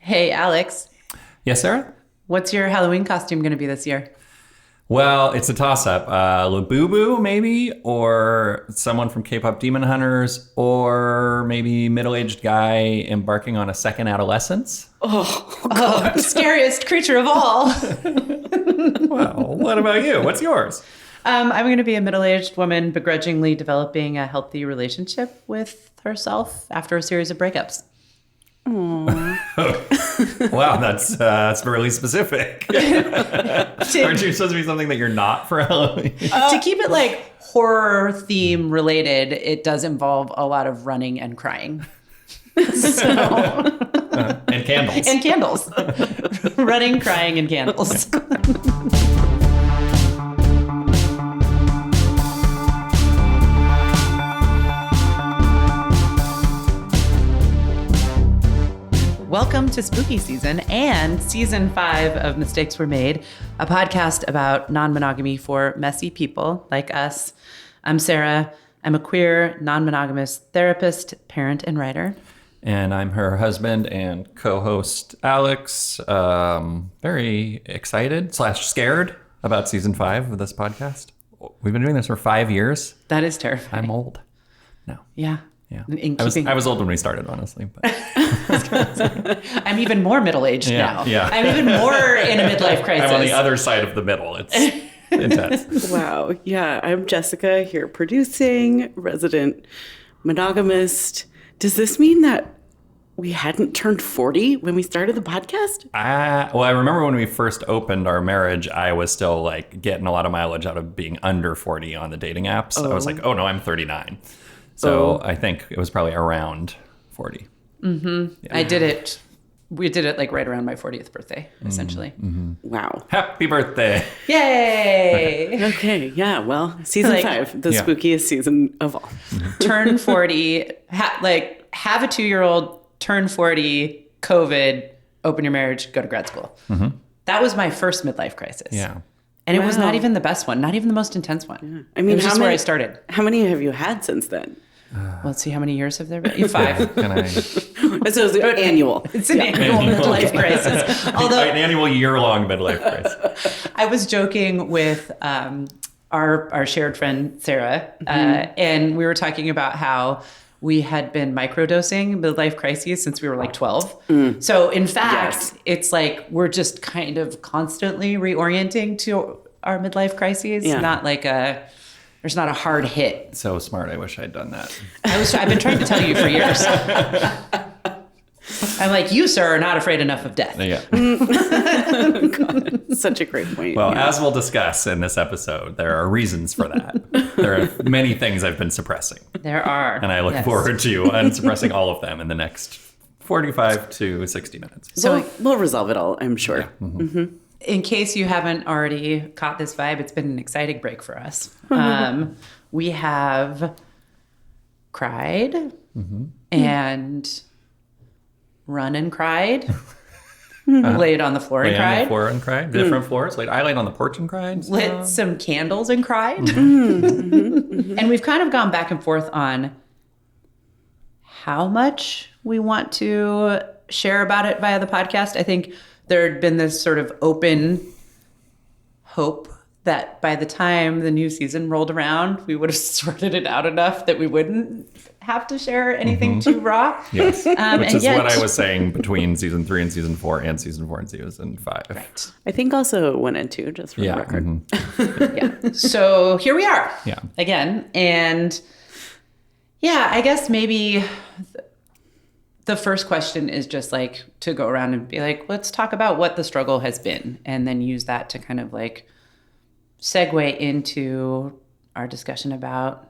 Hey, Alex, Yes, Sarah? what's your Halloween costume going to be this year? Well, it's a toss-up. Labubu, maybe, or someone from K-pop Demon Hunters, or maybe middle-aged guy embarking on a second adolescence. Oh, scariest creature of all. Well, what about you? What's yours? I'm going to be a middle-aged woman begrudgingly developing a healthy relationship with herself after a series of breakups. Wow, that's really specific. Aren't you supposed to be something that you're not for Halloween? To keep it like horror theme related, it does involve a lot of running and crying. And candles. And candles. Running, crying, and candles. Welcome to Spooky Season and Season 5 of Mistakes Were Made, a podcast about non-monogamy for messy people like us. I'm Sarah. I'm a queer, non-monogamous therapist, parent, and writer. And I'm her husband and co-host, Alex. Very excited / scared about Season 5 of this podcast. We've been doing this for 5 years. That is terrifying. I'm old. No. Yeah. Yeah. I was old when we started, honestly. But I'm even more middle-aged now. Yeah. I'm even more in a midlife crisis. I'm on the other side of the middle. It's intense. Wow. Yeah, I'm Jessica here producing, resident monogamist. Does this mean that we hadn't turned 40 when we started the podcast? Well, I remember when we first opened our marriage, I was still like getting a lot of mileage out of being under 40 on the dating apps. I was like, oh no, I'm 39. So I think it was probably around 40. Mm-hmm. Yeah. We did it like right around my 40th birthday, essentially. Mm-hmm. Wow. Happy birthday. Yay. Okay. Yeah. Well, season 5, the spookiest season of all. Turn 40, have a 2-year-old, turn 40, COVID, open your marriage, go to grad school. Mm-hmm. That was my first midlife crisis. Yeah. And it was not even the best one, not even the most intense one. Yeah. I mean, it was just where I started. How many have you had since then? Let's see, how many years have there been? 5. Can I? So it's annual. It's an annual midlife crisis. Although an annual year-long midlife crisis. I was joking with our shared friend, Sarah, and we were talking about how we had been microdosing midlife crises since we were like 12. So in fact, It's like we're just kind of constantly reorienting to our midlife crises, not like there's not a hard hit. So smart. I wish I'd done that. I've been trying to tell you for years. I'm like, you, sir, are not afraid enough of death. Yeah. God, such a great point. Well, as we'll discuss in this episode, there are reasons for that. There are many things I've been suppressing. There are. And I look forward to unsuppressing all of them in the next 45 to 60 minutes. So we'll resolve it all, I'm sure. Yeah. Mm-hmm. In case you haven't already caught this vibe, it's been an exciting break for us. We have cried and run and cried, laid on the floor and cried. On the floor and cried. Different floors. I laid on the porch and cried. Lit some candles and cried. And we've kind of gone back and forth on how much we want to share about it via the podcast. I think there had been this sort of open hope that by the time the new season rolled around, we would have sorted it out enough that we wouldn't have to share anything too raw. Yes, which is what I was saying between season 3 and season 4 and season 4 and season 5. Right. I think also 1 and 2, just for the record. Yeah. So here we are again. And I guess maybe the first question is just like to go around and be like, let's talk about what the struggle has been, and then use that to kind of like segue into our discussion about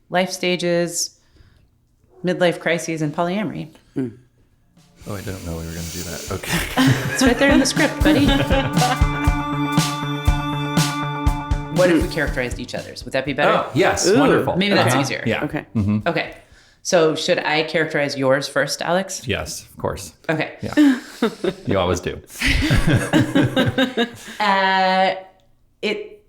life stages, midlife crises, and polyamory. Oh, I didn't know we were going to do that. Okay. It's right there in the script, buddy. What if we characterized each other's? Would that be better? Oh, yes. Ooh. Wonderful. Maybe that's easier. Yeah. Okay. Mm-hmm. Okay. So should I characterize yours first, Alex? Yes, of course. Okay. Yeah. You always do.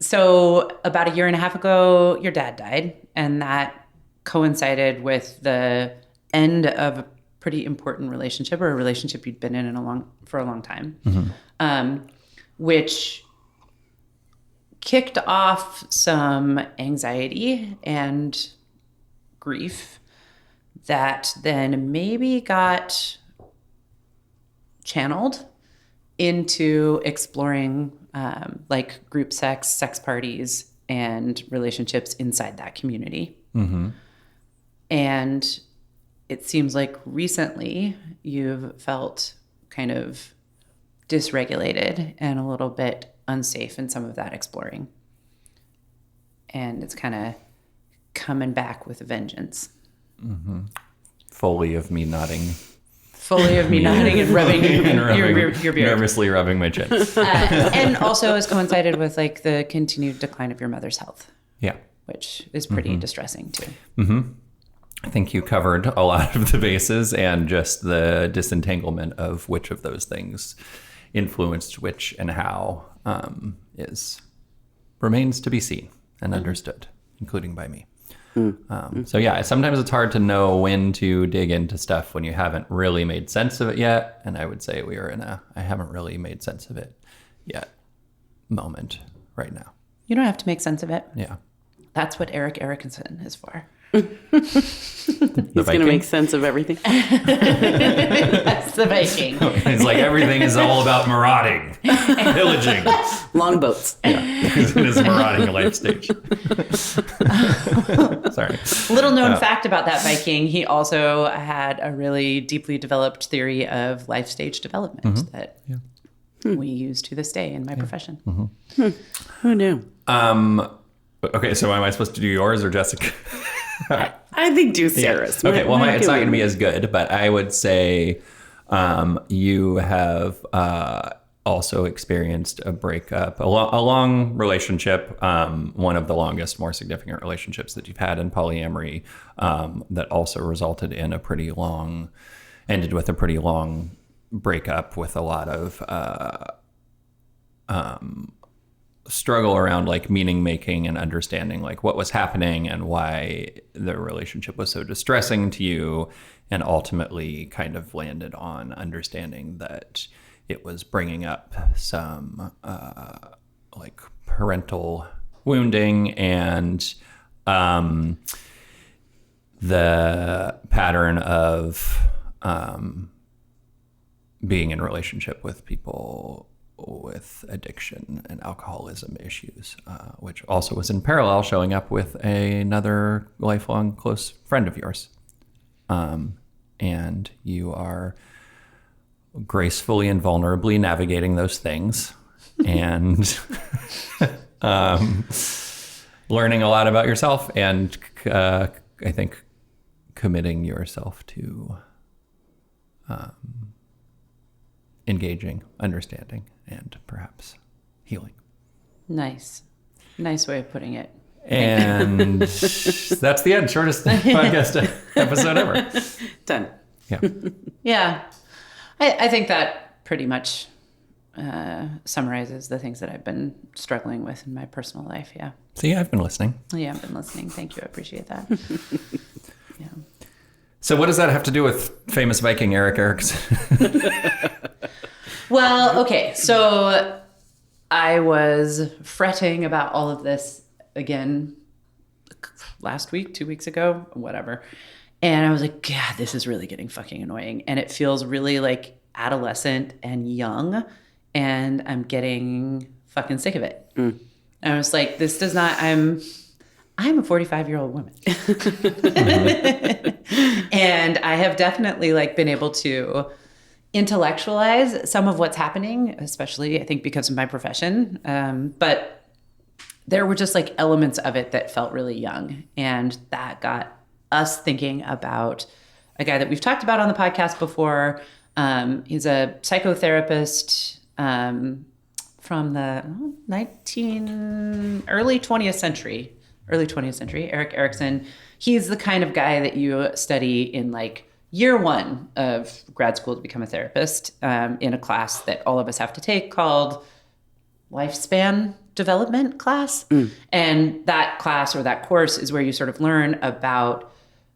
So about a year and a half ago, your dad died, and that coincided with the end of pretty important relationship, or a relationship you'd been in for a long time, which kicked off some anxiety and grief that then maybe got channeled into exploring like group sex parties, and relationships inside that community. And it seems like recently you've felt kind of dysregulated and a little bit unsafe in some of that exploring. And it's kind of coming back with a vengeance. Fully of me nodding And rubbing your beard. Nervously rubbing my chin. And also has coincided with like the continued decline of your mother's health. Yeah. Which is pretty distressing too. I think you covered a lot of the bases, and just the disentanglement of which of those things influenced which and how remains to be seen and understood, including by me. So yeah, sometimes it's hard to know when to dig into stuff when you haven't really made sense of it yet. And I would say we are in I haven't really made sense of it yet moment right now. You don't have to make sense of it. Yeah. That's what Erik Erikson is for. He's going to make sense of everything. That's the Viking. It's like everything is all about marauding, pillaging. Longboats. Yeah, he's in his marauding life stage. Sorry. Little known fact about that Viking, he also had a really deeply developed theory of life stage development that we use to this day in my profession. Who knew? Okay, so am I supposed to do yours or Jessica? I think do Sarah's. Yeah. Okay, well, it's not going to be as good, but I would say you have also experienced a breakup, a long relationship, one of the longest, more significant relationships that you've had in polyamory, that also resulted in ended with a pretty long breakup with a lot of struggle around like meaning making and understanding like what was happening and why the relationship was so distressing to you, and ultimately kind of landed on understanding that it was bringing up some like parental wounding and the pattern of being in a relationship with people with addiction and alcoholism issues, which also was in parallel showing up with another lifelong close friend of yours. And you are gracefully and vulnerably navigating those things and learning a lot about yourself, and I think committing yourself to engaging, understanding, and perhaps healing. Nice way of putting it. And that's the end. Shortest podcast episode ever. Done. Yeah. Yeah. I think that pretty much summarizes the things that I've been struggling with in my personal life. Yeah. See, I've been listening. Yeah, I've been listening. Thank you. I appreciate that. Yeah. So what does that have to do with famous Viking Erik Erikson? Well, okay. So I was fretting about all of this again last week, 2 weeks ago, whatever. And I was like, God, this is really getting fucking annoying. And it feels really like adolescent and young. And I'm getting fucking sick of it. And I was like, this does not, I'm a 45-year-old woman. And I have definitely like been able to intellectualize some of what's happening, especially I think because of my profession. But there were just like elements of it that felt really young. And that got us thinking about a guy that we've talked about on the podcast before. He's a psychotherapist from the early 20th century, Erik Erikson. He's the kind of guy that you study in like year one of grad school to become a therapist, in a class that all of us have to take called Lifespan Development class. And that class or that course is where you sort of learn about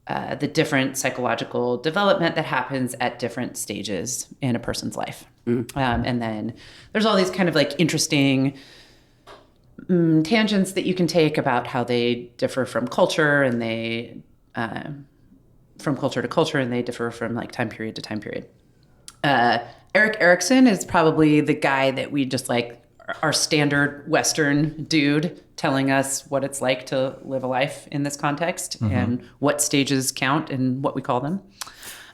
the different psychological development that happens at different stages in a person's life. And then there's all these kind of like interesting tangents that you can take about how they differ from culture, and they from culture to culture, and they differ from like time period to time period. Erik Erikson is probably the guy that we just like, our standard Western dude telling us what it's like to live a life in this context and what stages count and what we call them.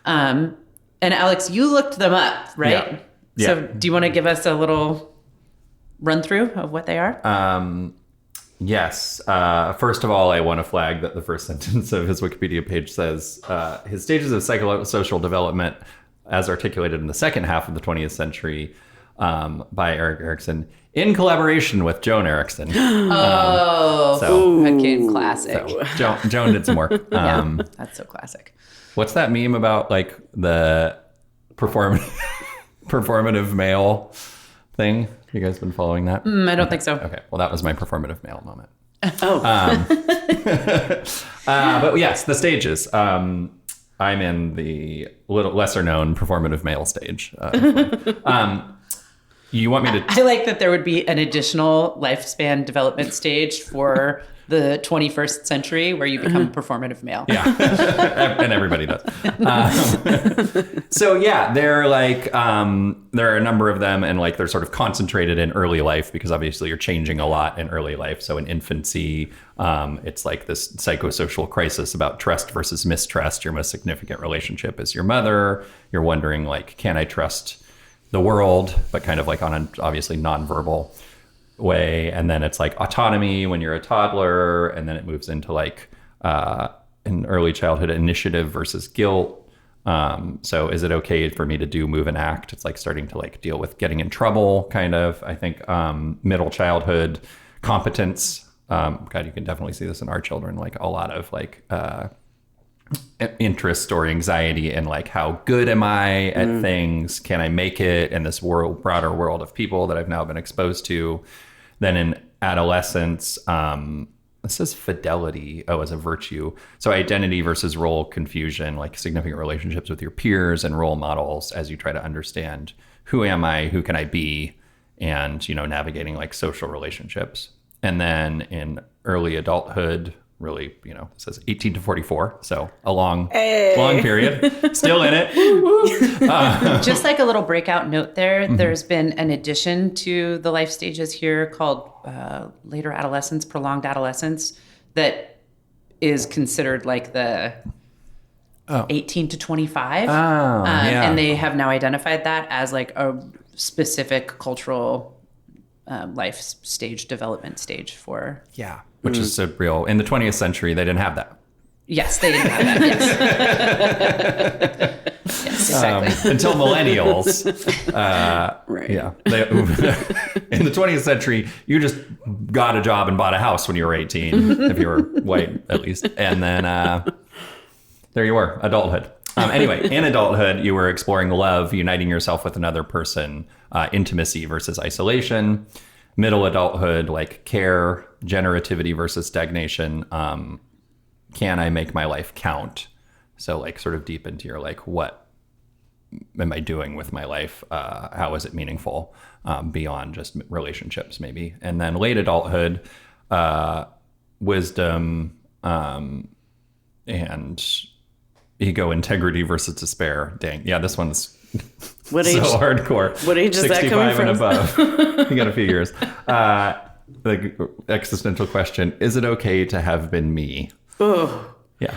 And Alex, you looked them up, right? Yeah. So do you want to give us a little run through of what they are? Yes. First of all, I want to flag that the first sentence of his Wikipedia page says his stages of psychosocial development as articulated in the second half of the 20th century by Erik Erikson in collaboration with Joan Erickson. Again, classic. So Joan did some work. Yeah, that's so classic. What's that meme about, like the performative male thing? You guys been following that? I don't think so. Okay. Well, that was my performative male moment. Oh. But yes, the stages. I'm in the little lesser known performative male stage. You want me to? I like that there would be an additional lifespan development stage for the 21st century where you become a performative male. Yeah, and everybody does. So yeah, they're like, there are a number of them, and like they're sort of concentrated in early life because obviously you're changing a lot in early life. So in infancy, it's like this psychosocial crisis about trust versus mistrust. Your most significant relationship is your mother. You're wondering like, can I trust the world, but kind of like on an obviously nonverbal way. And then it's like autonomy when you're a toddler, and then it moves into like in early childhood initiative versus guilt. So is it okay for me to move and act? It's like starting to like deal with getting in trouble, kind of. I think middle childhood competence. God, you can definitely see this in our children, like a lot of like interest or anxiety in like, how good am I at things? Can I make it in this broader world of people that I've now been exposed to? Then in adolescence, this says fidelity as a virtue. So identity versus role confusion, like significant relationships with your peers and role models as you try to understand who am I, who can I be, and navigating like social relationships. And then in early adulthood, really, it says 18 to 44. So a long period, still in it. Just like a little breakout note there, there's been an addition to the life stages here called later adolescence, prolonged adolescence, that is considered like the 18 to 25. Yeah. And they have now identified that as like a specific cultural life stage, development stage for... Yeah. Which is a real, in the 20th century, they didn't have that. Yes, they didn't have that, yes. Yes, exactly. Until millennials. Right. Yeah. In the 20th century, you just got a job and bought a house when you were 18, if you were white, at least. And then there you were, adulthood. Anyway, in adulthood, you were exploring love, uniting yourself with another person, intimacy versus isolation. Middle adulthood, like care, generativity versus stagnation. Can I make my life count? So like sort of deep into your like, what am I doing with my life? How is it meaningful beyond just relationships maybe? And then late adulthood, wisdom and ego, integrity versus despair. Dang. Yeah, this one's what age, so hardcore. What age is that coming from? 65 and above. You got a few years. The existential question, is it okay to have been me? Oh. Yeah.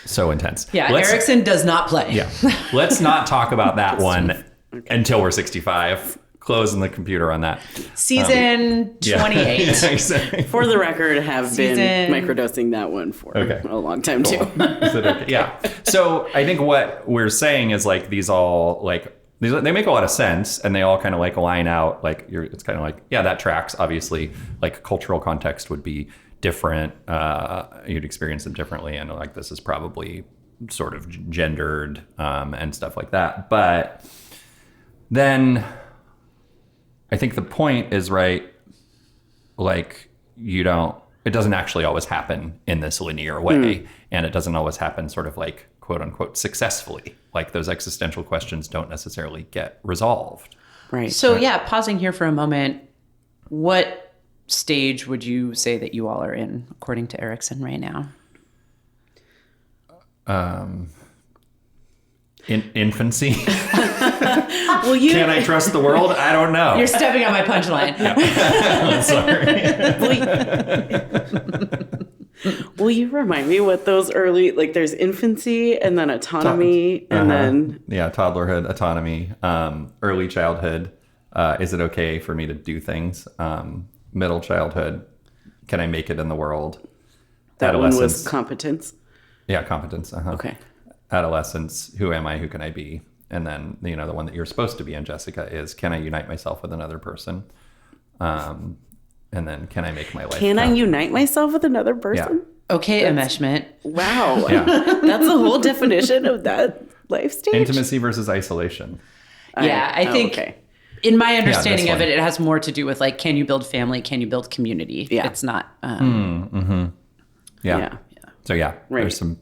So intense. Yeah, Erickson does not play. Yeah. Let's not talk about that one until we're 65. Closing the computer on that. Season 28. Yeah, exactly. For the record, have been microdosing that one for a long time too. Is it okay? Yeah. So I think what we're saying is like these all like they make a lot of sense, and they all kind of like line out. Like it's kind of like, yeah, that tracks. Obviously, like cultural context would be different. You'd experience them differently, and like this is probably sort of gendered and stuff like that. But then I think the point is right. Like you don't it doesn't actually always happen in this linear way. And it doesn't always happen sort of like, quote unquote, successfully. Like those existential questions don't necessarily get resolved. Right. So yeah, pausing here for a moment, what stage would you say that you all are in, according to Erikson right now? In infancy. Well, Can I trust the world? I don't know. You're stepping on my punchline. Sorry. Will you remind me what those early, like there's infancy and then autonomy and then... Yeah, toddlerhood, autonomy, early childhood. Is it okay for me to do things? Middle childhood, can I make it in the world? That one was competence. Yeah, competence. Okay. Adolescence, who am I? Who can I be? And then, the one that you're supposed to be in, Jessica, is can I unite myself with another person? And then can I make my life Can I unite myself with another person? Yeah. Okay, enmeshment. Wow. Yeah. That's the whole definition of that life stage? Intimacy versus isolation. Yeah, I think okay. in my understanding this of it, it has more to do with like, can you build family? Can you build community? Yeah. It's not. Yeah. So Right. there's some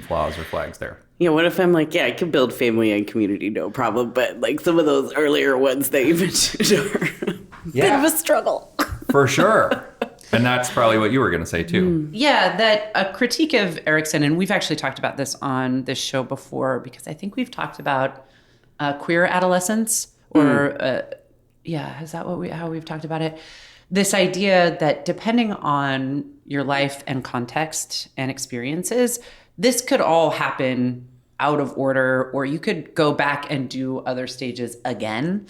flaws or flags there. Yeah, what if I'm like, yeah, I can build family and community, no problem. But like some of those earlier ones that you mentioned are a bit of a struggle. For sure. And that's probably what you were going to say too. Yeah, that a critique of Erikson, and we've actually talked about this on this show before, because I think we've talked about queer adolescence, or is that how we've talked about it? This idea that depending on your life and context and experiences, this could all happen out of order, or you could go back and do other stages again.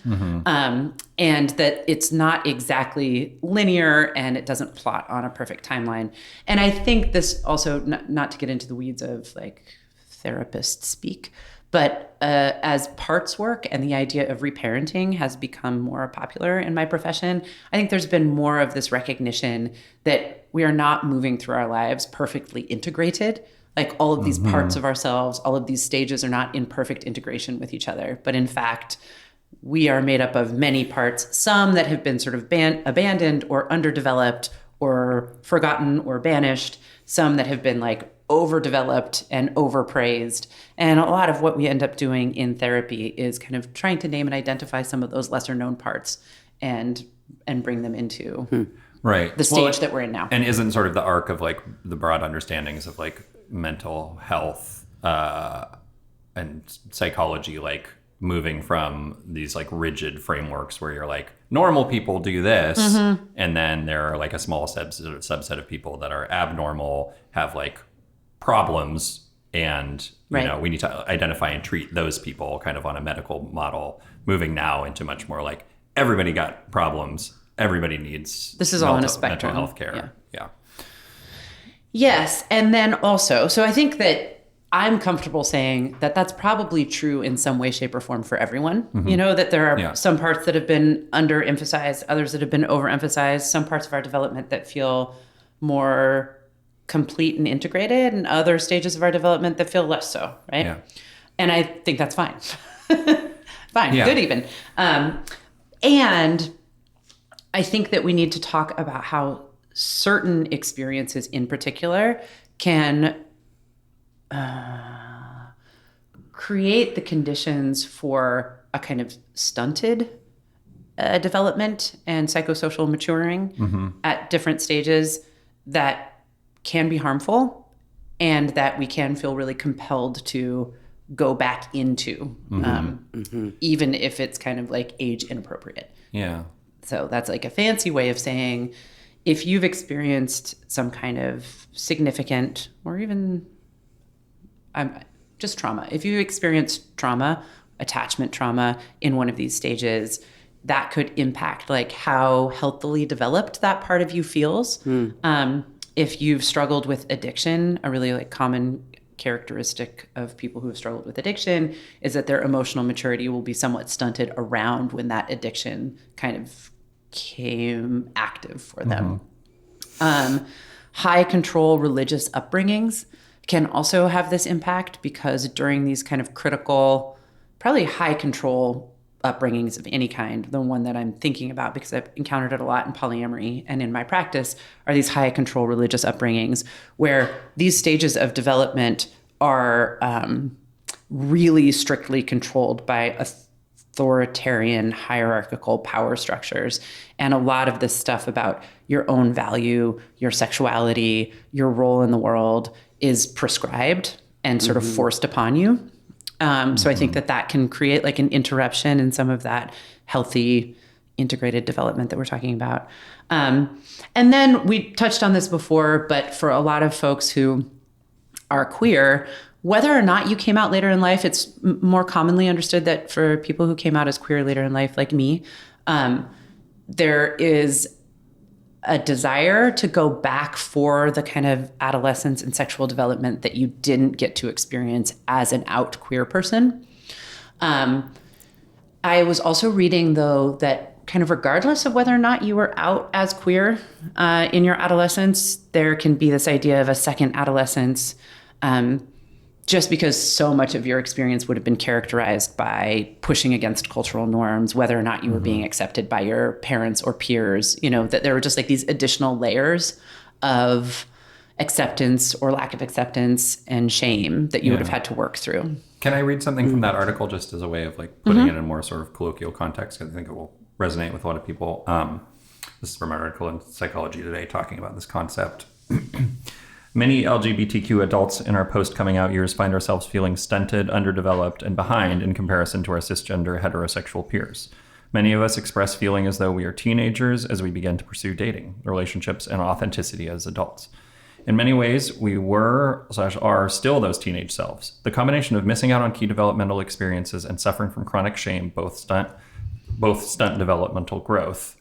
And that it's not exactly linear and it doesn't plot on a perfect timeline. And I think this also, not to get into the weeds of like therapist speak, but as parts work and the idea of reparenting has become more popular in my profession, I think there's been more of this recognition that we are not moving through our lives perfectly integrated. Like all of these parts of ourselves, all of these stages are not in perfect integration with each other. But in fact, we are made up of many parts, some that have been sort of abandoned or underdeveloped or forgotten or banished, some that have been like overdeveloped and overpraised. And a lot of what we end up doing in therapy is kind of trying to name and identify some of those lesser known parts and bring them into the stage that we're in now. And isn't sort of the arc of like the broad understandings of like mental health and psychology, like moving from these like rigid frameworks where you're like, normal people do this, and then there are like a small subset of people that are abnormal, have like problems, and you know, we need to identify and treat those people kind of on a medical model, moving now into much more like everybody got problems, everybody needs this is all on a spectrum. Mental health care. Yeah. Yes. And then also, so I think that I'm comfortable saying that that's probably true in some way, shape, or form for everyone. You know, that there are some parts that have been underemphasized, others that have been overemphasized, some parts of our development that feel more complete and integrated, and other stages of our development that feel less so, right? Yeah. And I think that's fine. Fine, good even. And I think that we need to talk about how certain experiences in particular can create the conditions for a kind of stunted development and psychosocial maturing at different stages that can be harmful and that we can feel really compelled to go back into, even if it's kind of like age inappropriate. Yeah. So that's like a fancy way of saying, if you've experienced some kind of significant or even just trauma, if you experienced trauma, attachment trauma in one of these stages, that could impact like how healthily developed that part of you feels. If you've struggled with addiction, a really like common characteristic of people who have struggled with addiction is that their emotional maturity will be somewhat stunted around when that addiction kind of came active for them. High control religious upbringings can also have this impact because during these kind of critical, probably high control upbringings of any kind, the one that I'm thinking about, because I've encountered it a lot in polyamory and in my practice, are these high control religious upbringings where these stages of development are really strictly controlled by authoritarian hierarchical power structures. And a lot of this stuff about your own value, your sexuality, your role in the world is prescribed and sort of forced upon you. So I think that can create like an interruption in some of that healthy integrated development that we're talking about. And then we touched on this before, but for a lot of folks who are queer, whether or not you came out later in life, it's more commonly understood that for people who came out as queer later in life, like me, there is a desire to go back for the kind of adolescence and sexual development that you didn't get to experience as an out queer person. I was also reading, though, that kind of regardless of whether or not you were out as queer in your adolescence, there can be this idea of a second adolescence, just because so much of your experience would have been characterized by pushing against cultural norms, whether or not you were being accepted by your parents or peers, that there were just like these additional layers of acceptance or lack of acceptance and shame that you would have had to work through. Can I read something from that article just as a way of like putting it in a more sort of colloquial context? Because I think it will resonate with a lot of people. This is from an article in Psychology Today talking about this concept. Many LGBTQ adults in our post-coming out years find ourselves feeling stunted, underdeveloped, and behind in comparison to our cisgender heterosexual peers. Many of us express feeling as though we are teenagers as we begin to pursue dating, relationships, and authenticity as adults. In many ways, we were/are still those teenage selves. The combination of missing out on key developmental experiences and suffering from chronic shame both stunt developmental growth.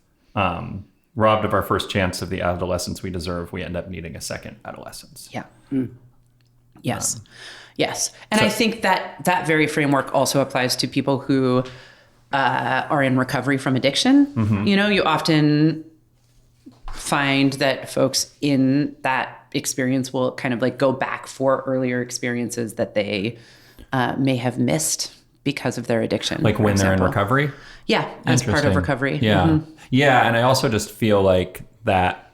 Robbed of our first chance of the adolescence we deserve, we end up needing a second adolescence. Yeah. Yes. Yes. And I think that very framework also applies to people who are in recovery from addiction. You often find that folks in that experience will kind of like go back for earlier experiences that they may have missed because of their addiction. Like when they're in recovery? Yeah, as part of recovery. Yeah. Yeah, and I also just feel like that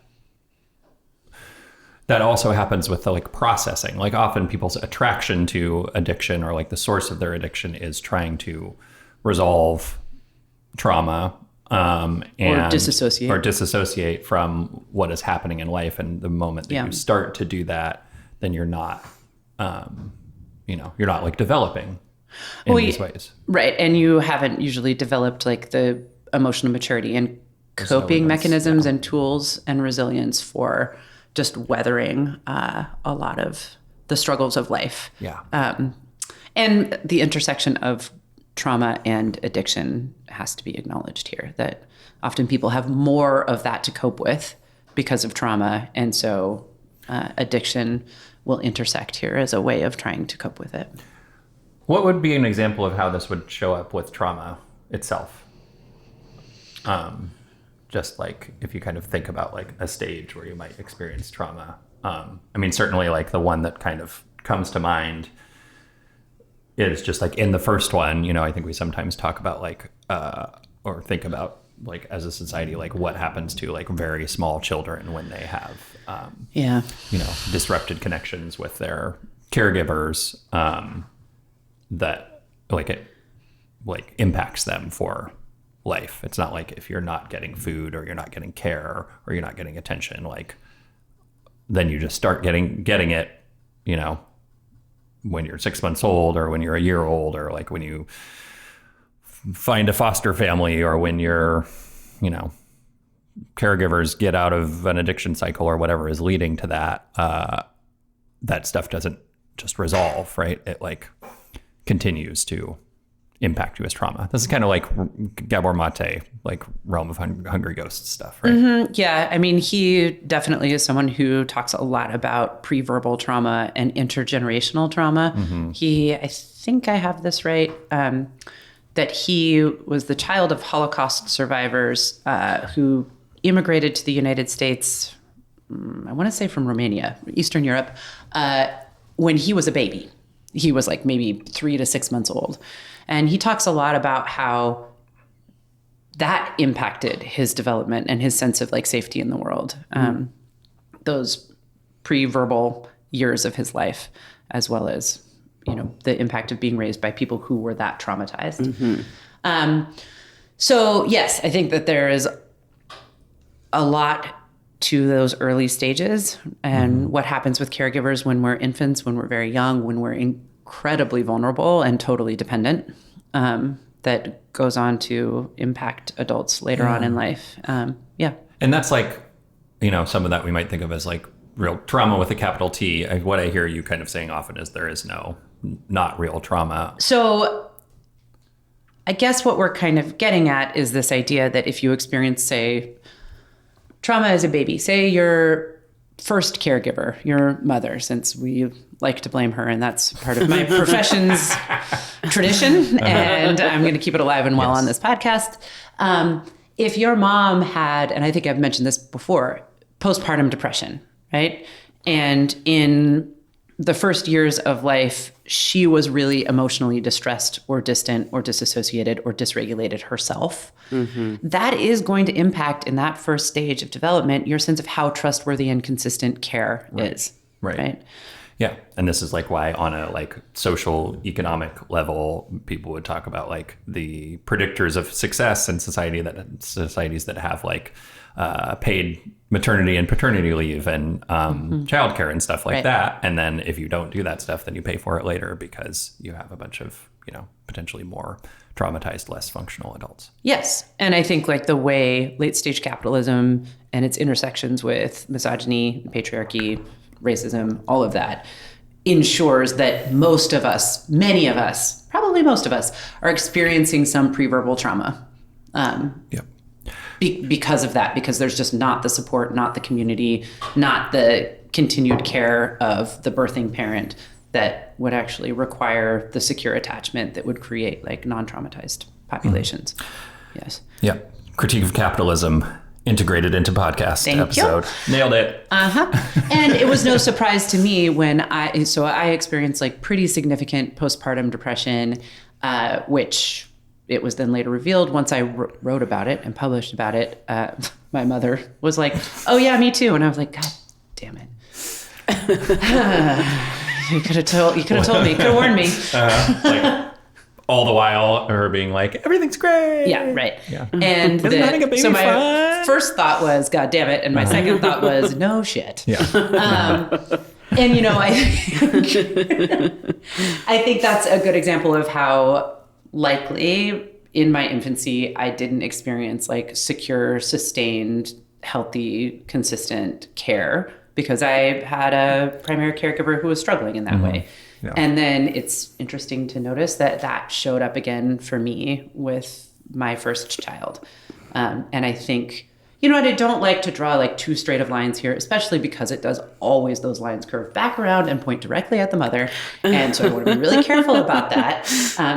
also happens with the like processing. Like often people's attraction to addiction or like the source of their addiction is trying to resolve trauma and or disassociate from what is happening in life. And the moment that you start to do that, then you're not you're not like developing in these ways. Right. And you haven't usually developed like the emotional maturity and coping mechanisms and tools and resilience for just weathering a lot of the struggles of life. Yeah. And the intersection of trauma and addiction has to be acknowledged here, that often people have more of that to cope with because of trauma. And so addiction will intersect here as a way of trying to cope with it. What would be an example of how this would show up with trauma itself? Just like if you kind of think about like a stage where you might experience trauma. I mean, certainly like the one that kind of comes to mind is just like in the first one, I think we sometimes talk about like, or think about like as a society, like what happens to like very small children when they have, disrupted connections with their caregivers, that like it like impacts them for life. It's not like if you're not getting food or you're not getting care or you're not getting attention, like then you just start getting it, when you're 6 months old or when you're a year old or like when you find a foster family or when your, caregivers get out of an addiction cycle or whatever is leading to that, that stuff doesn't just resolve, right? It like continues to impact you as trauma. This is kind of like Gabor Mate, like Realm of Hungry Ghosts stuff, right? Mm-hmm. Yeah. I mean, he definitely is someone who talks a lot about pre-verbal trauma and intergenerational trauma. Mm-hmm. I think I have this right, that he was the child of Holocaust survivors who immigrated to the United States, I want to say from Romania, Eastern Europe, when he was a baby. He was like maybe 3 to 6 months old. And he talks a lot about how that impacted his development and his sense of like safety in the world. Those pre-verbal years of his life, as well as, you know, the impact of being raised by people who were that traumatized. So yes, I think that there is a lot to those early stages and what happens with caregivers when we're infants, when we're very young, when we're incredibly vulnerable and totally dependent, that goes on to impact adults later on in life. Yeah. And that's like, you know, some of that we might think of as like real trauma with a capital T. What I hear you kind of saying often is there is not real trauma. So I guess what we're kind of getting at is this idea that if you experience, say, trauma as a baby, say your first caregiver, your mother, since we like to blame her, and that's part of my profession's tradition, and I'm going to keep it alive and well on this podcast. If your mom had, and I think I've mentioned this before, postpartum depression, right? And in the first years of life, she was really emotionally distressed or distant or disassociated or dysregulated herself. That is going to impact in that first stage of development your sense of how trustworthy and consistent care is. Right. Yeah. And this is like why on a like social economic level, people would talk about like the predictors of success in societies that have like paid maternity and paternity leave and childcare and stuff like that. And then if you don't do that stuff, then you pay for it later because you have a bunch of, you know, potentially more traumatized, less functional adults. Yes. And I think like the way late stage capitalism and its intersections with misogyny, patriarchy, racism, all of that ensures that most of us, many of us, probably most of us, are experiencing some pre-verbal trauma. Because of that, because there's just not the support, not the community, not the continued care of the birthing parent that would actually require the secure attachment that would create like non-traumatized populations. Yes. Yeah. Critique of Capitalism integrated into podcast episode. Nailed it. And it was no surprise to me when I experienced like pretty significant postpartum depression, which it was then later revealed once I wrote about it and published about it. My mother was like, "Oh yeah, me too," and I was like, "God damn it! You could have told me. You could have warned me." Like all the while, her being like, "Everything's great." Yeah, right. Yeah. And so my first thought was, "God damn it," and my second thought was, "No shit." Yeah. And you know, I think that's a good example of how likely in my infancy, I didn't experience like secure, sustained, healthy, consistent care because I had a primary caregiver who was struggling in that way. Yeah. And then it's interesting to notice that showed up again for me with my first child. And I think, you know what, I don't like to draw like too straight of lines here, especially because it does always, those lines curve back around and point directly at the mother. And so I want to be really careful about that.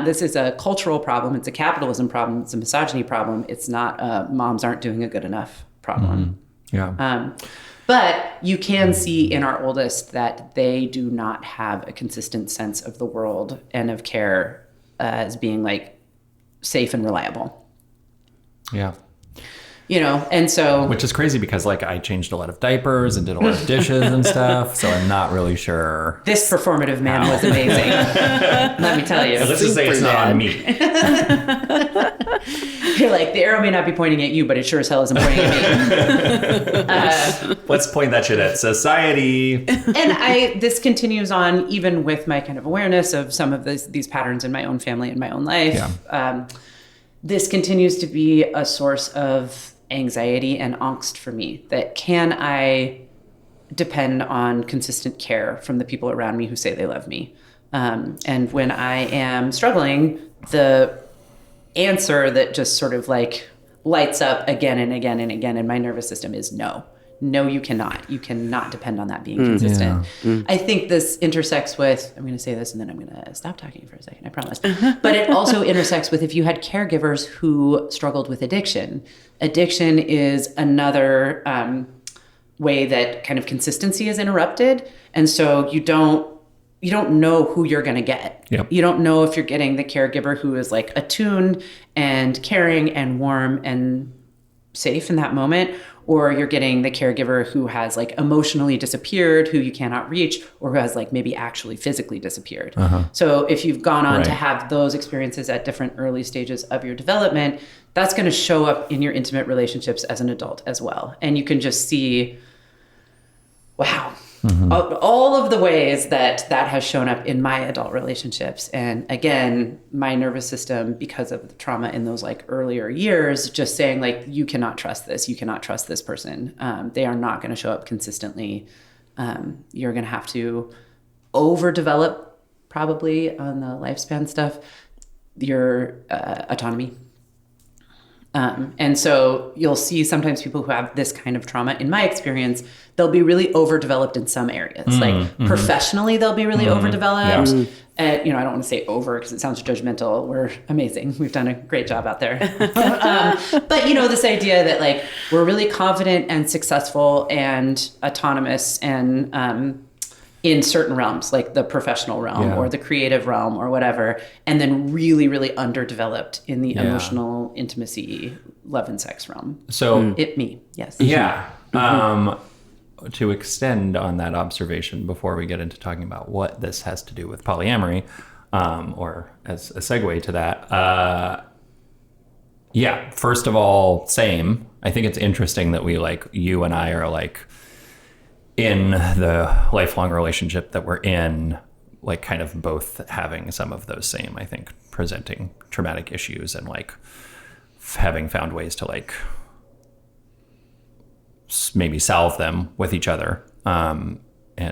This is a cultural problem. It's a capitalism problem. It's a misogyny problem. It's not a moms aren't doing a good enough problem. Yeah. But you can see in our oldest that they do not have a consistent sense of the world and of care as being like safe and reliable. Yeah. You know, and so... Which is crazy because, like, I changed a lot of diapers and did a lot of dishes and stuff, so I'm not really sure. This performative man was amazing. Let me tell you. Let's just say it's not on me. You're like, the arrow may not be pointing at you, but it sure as hell isn't pointing at me. Let's point that shit at society. And this continues on even with my kind of awareness of some of these patterns in my own family and my own life. Yeah. This continues to be a source of anxiety and angst for me, that can I depend on consistent care from the people around me who say they love me? And when I am struggling, the answer that just sort of like lights up again and again and again in my nervous system is no. No, you cannot. You cannot depend on that being consistent. I think this intersects with, I'm going to say this and then I'm going to stop talking for a second, I promise. But it also intersects with if you had caregivers who struggled with addiction. Addiction is another way that kind of consistency is interrupted. And so you you don't know who you're going to get. Yep. You don't know if you're getting the caregiver who is like attuned and caring and warm and safe in that moment, or you're getting the caregiver who has like emotionally disappeared, who you cannot reach, or who has like maybe actually physically disappeared. So if you've gone on to have those experiences at different early stages of your development, that's going to show up in your intimate relationships as an adult as well. And you can just see, wow, all of the ways that has shown up in my adult relationships. And again, my nervous system, because of the trauma in those like earlier years, just saying like, you cannot trust this. You cannot trust this person. They are not going to show up consistently. You're going to have to overdevelop probably on the lifespan stuff, your autonomy. And so you'll see sometimes people who have this kind of trauma, in my experience, they'll be really overdeveloped in some areas. Like professionally, they'll be really overdeveloped. Yeah. I don't want to say over because it sounds judgmental. We're amazing. We've done a great job out there. But this idea that like we're really confident and successful and autonomous and in certain realms, like the professional realm or the creative realm or whatever, and then really, really underdeveloped in the emotional intimacy, love and sex realm. So yes. Yeah. To extend on that observation before we get into talking about what this has to do with polyamory, or as a segue to that, first of all, same. I think it's interesting that we like, you and I are like, in the lifelong relationship that we're in, like kind of both having some of those same, I think, presenting traumatic issues and like having found ways to like maybe solve them with each other, and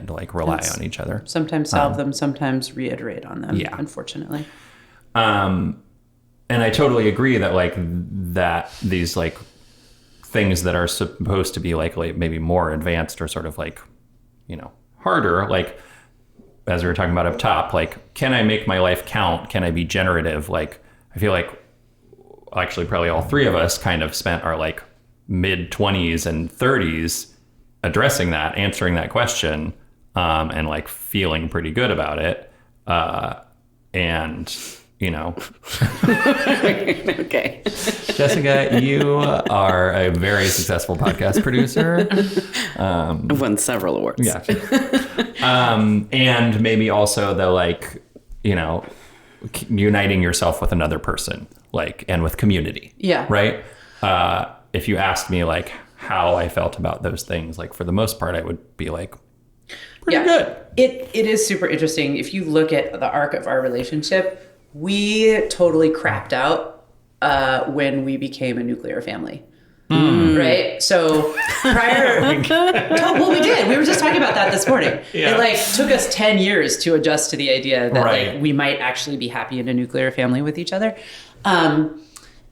like rely on each other. Sometimes solve them, sometimes reiterate on them, unfortunately. And I totally agree that like that these like things that are supposed to be like maybe more advanced or sort of like, harder, like as we were talking about up top, like, can I make my life count? Can I be generative? Like, I feel like actually probably all three of us kind of spent our like mid 20s and 30s addressing that, answering that question, and like feeling pretty good about it. Okay. Jessica, you are a very successful podcast producer. I've won several awards. Yeah. And maybe also the like, uniting yourself with another person, like, and with community. Yeah. Right. If you asked me like how I felt about those things, like for the most part, I would be like, pretty good. It is super interesting. If you look at the arc of our relationship, we totally crapped out when we became a nuclear family. Right? So prior... well, we did. We were just talking about that this morning. Yeah. It like took us 10 years to adjust to the idea that like we might actually be happy in a nuclear family with each other.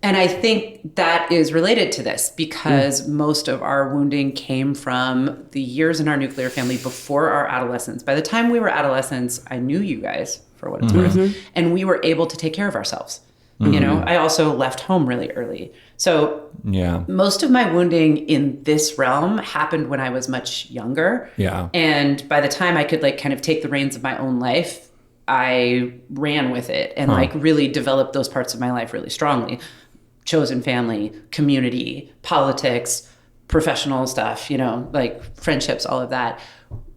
And I think that is related to this because most of our wounding came from the years in our nuclear family before our adolescence. By the time we were adolescents, I knew you guys, for what it's worth, and we were able to take care of ourselves. I also left home really early. So most of my wounding in this realm happened when I was much younger. Yeah. And by the time I could like kind of take the reins of my own life, I ran with it and like really developed those parts of my life really strongly. Chosen family, community, politics, professional stuff, like friendships, all of that.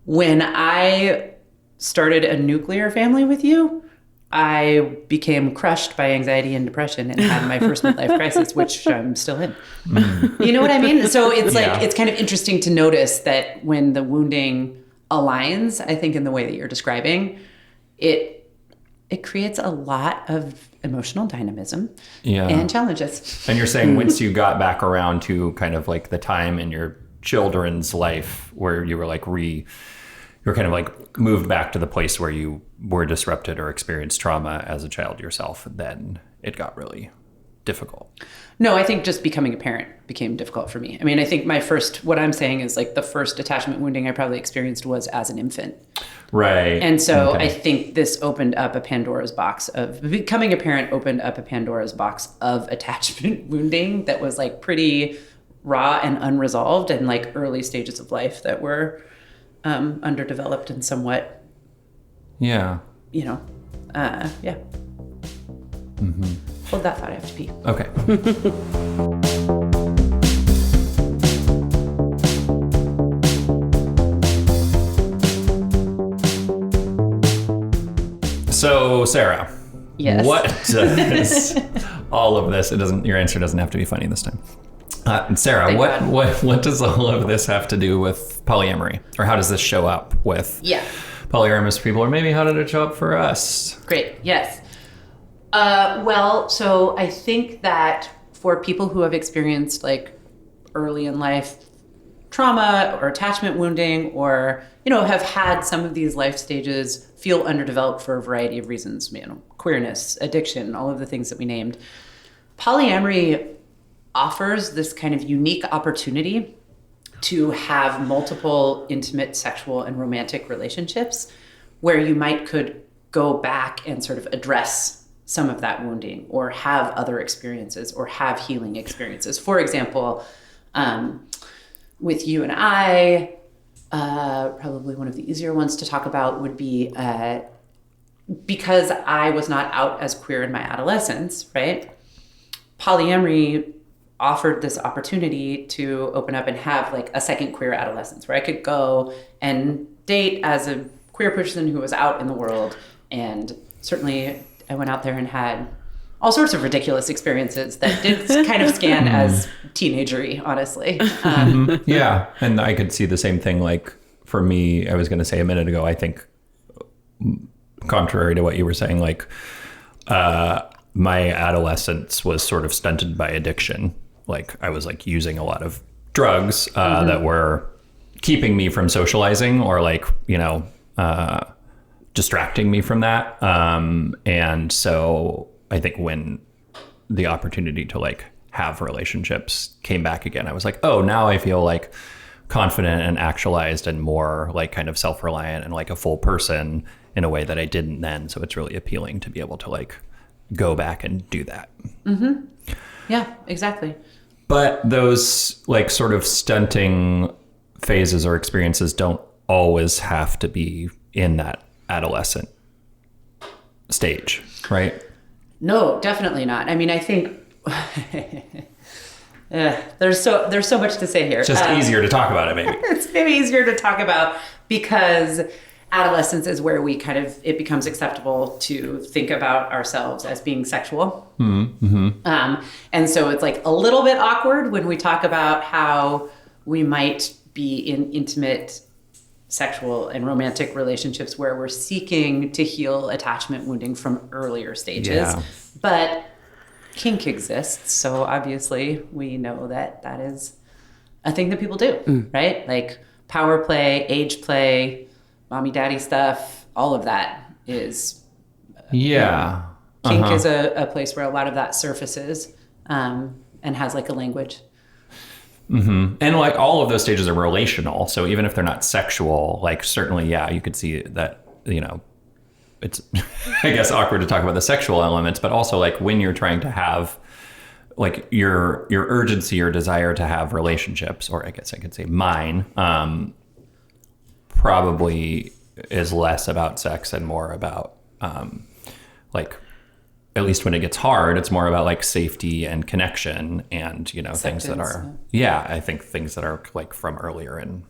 When I started a nuclear family with you, I became crushed by anxiety and depression and had my first midlife crisis, which I'm still in. You know what I mean? So it's like, it's kind of interesting to notice that when the wounding aligns, I think in the way that you're describing, it creates a lot of emotional dynamism and challenges. And you're saying once you got back around to kind of like the time in your children's life where you were like you were kind of like moved back to the place where you were disrupted or experienced trauma as a child yourself, then it got really difficult. No, I think just becoming a parent became difficult for me. I mean, I think what I'm saying is like the first attachment wounding I probably experienced was as an infant. Right. And so I think this opened up a Pandora's box of becoming a parent opened up a Pandora's box of attachment wounding that was like pretty raw and unresolved and like early stages of life that were underdeveloped and somewhat Yeah. Yeah. Hold that thought, I have to pee. Okay. So, Sarah. Yes. What does all of this, your answer doesn't have to be funny this time. Sarah, Thank what does all of this have to do with polyamory? Or how does this show up with polyamorous people? Or maybe how did it show up for us? Great, yes. Well, so I think that for people who have experienced like early in life trauma or attachment wounding, or, have had some of these life stages feel underdeveloped for a variety of reasons, queerness, addiction, all of the things that we named, polyamory offers this kind of unique opportunity to have multiple intimate sexual and romantic relationships where you could go back and sort of address some of that wounding or have other experiences or have healing experiences. For example, with you and I, probably one of the easier ones to talk about would be because I was not out as queer in my adolescence, right? Polyamory offered this opportunity to open up and have like a second queer adolescence where I could go and date as a queer person who was out in the world. And certainly I went out there and had all sorts of ridiculous experiences that did kind of scan as teenagery, honestly. Yeah. And I could see the same thing. Like for me, I was going to say a minute ago, I think contrary to what you were saying, like my adolescence was sort of stunted by addiction. Like I was like using a lot of drugs that were keeping me from socializing or like, distracting me from that. And so I think when the opportunity to like have relationships came back again, I was like, oh, now I feel like confident and actualized and more like kind of self-reliant and like a full person in a way that I didn't then. So it's really appealing to be able to like go back and do that. Mm-hmm. Yeah, exactly. But those like sort of stunting phases or experiences don't always have to be in that adolescent stage, right? No, definitely not. I mean, I think there's so much to say here. It's just easier to talk about it, maybe. It's maybe easier to talk about because adolescence is where it becomes acceptable to think about ourselves as being sexual. Mm-hmm. And so it's like a little bit awkward when we talk about how we might be in intimate sexual and romantic relationships where we're seeking to heal attachment wounding from earlier stages. Yeah. But kink exists, so obviously we know that is a thing that people do, right? Like power play, age play, mommy daddy stuff, all of that is kink is a place where a lot of that surfaces and has like a language. Mm-hmm. And like all of those stages are relational, so even if they're not sexual, like certainly you could see that it's I guess awkward to talk about the sexual elements, but also like when you're trying to have like your urgency or desire to have relationships, or I guess I could say mine, probably is less about sex and more about like, at least when it gets hard, it's more about like safety and connection and, acceptance, things that are, I think things that are like from earlier in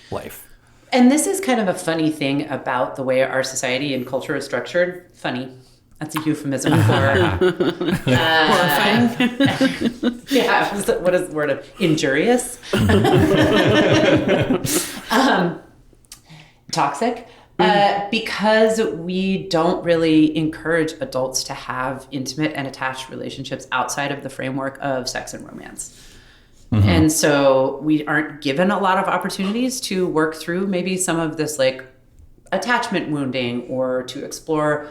life. And this is kind of a funny thing about the way our society and culture is structured. Funny. That's a euphemism for horrifying. What is the word of injurious? Toxic. Because we don't really encourage adults to have intimate and attached relationships outside of the framework of sex and romance. Mm-hmm. And so we aren't given a lot of opportunities to work through maybe some of this like attachment wounding or to explore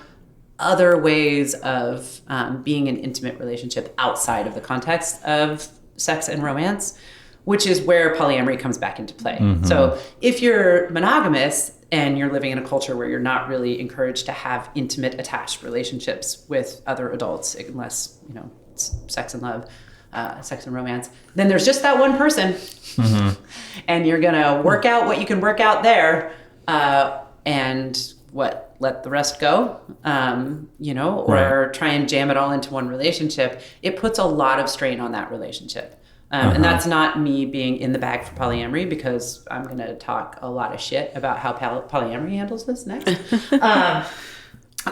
other ways of being in intimate relationship outside of the context of sex and romance, which is where polyamory comes back into play. Mm-hmm. So if you're monogamous and you're living in a culture where you're not really encouraged to have intimate attached relationships with other adults, unless, it's sex and love, sex and romance, then there's just that one person. Mm-hmm. And you're going to work out what you can work out there. And what let the rest go, or try and jam it all into one relationship, it puts a lot of strain on that relationship. And that's not me being in the bag for polyamory, because I'm going to talk a lot of shit about how polyamory handles this next.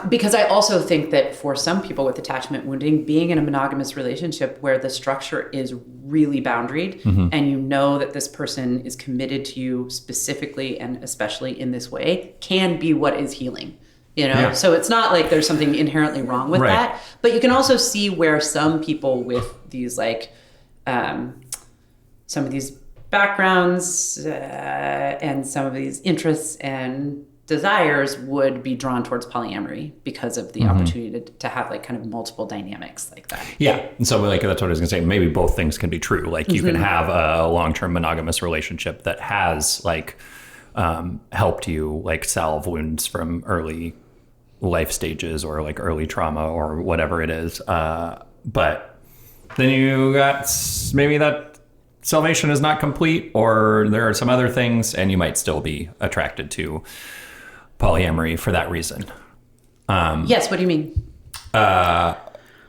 Because I also think that for some people with attachment wounding, being in a monogamous relationship where the structure is really boundaried, and you know that this person is committed to you specifically and especially in this way, can be what is healing. So it's not like there's something inherently wrong with that, but you can also see where some people with these some of these backgrounds and some of these interests and desires would be drawn towards polyamory because of the opportunity to have kind of multiple dynamics like that. Yeah. And so that's what I was gonna say. Maybe both things can be true. Like you can have a long-term monogamous relationship that has helped you salve wounds from early life stages or early trauma or whatever it is. But then you got maybe that salvation is not complete, or there are some other things, and you might still be attracted to polyamory for that reason. Yes. What do you mean?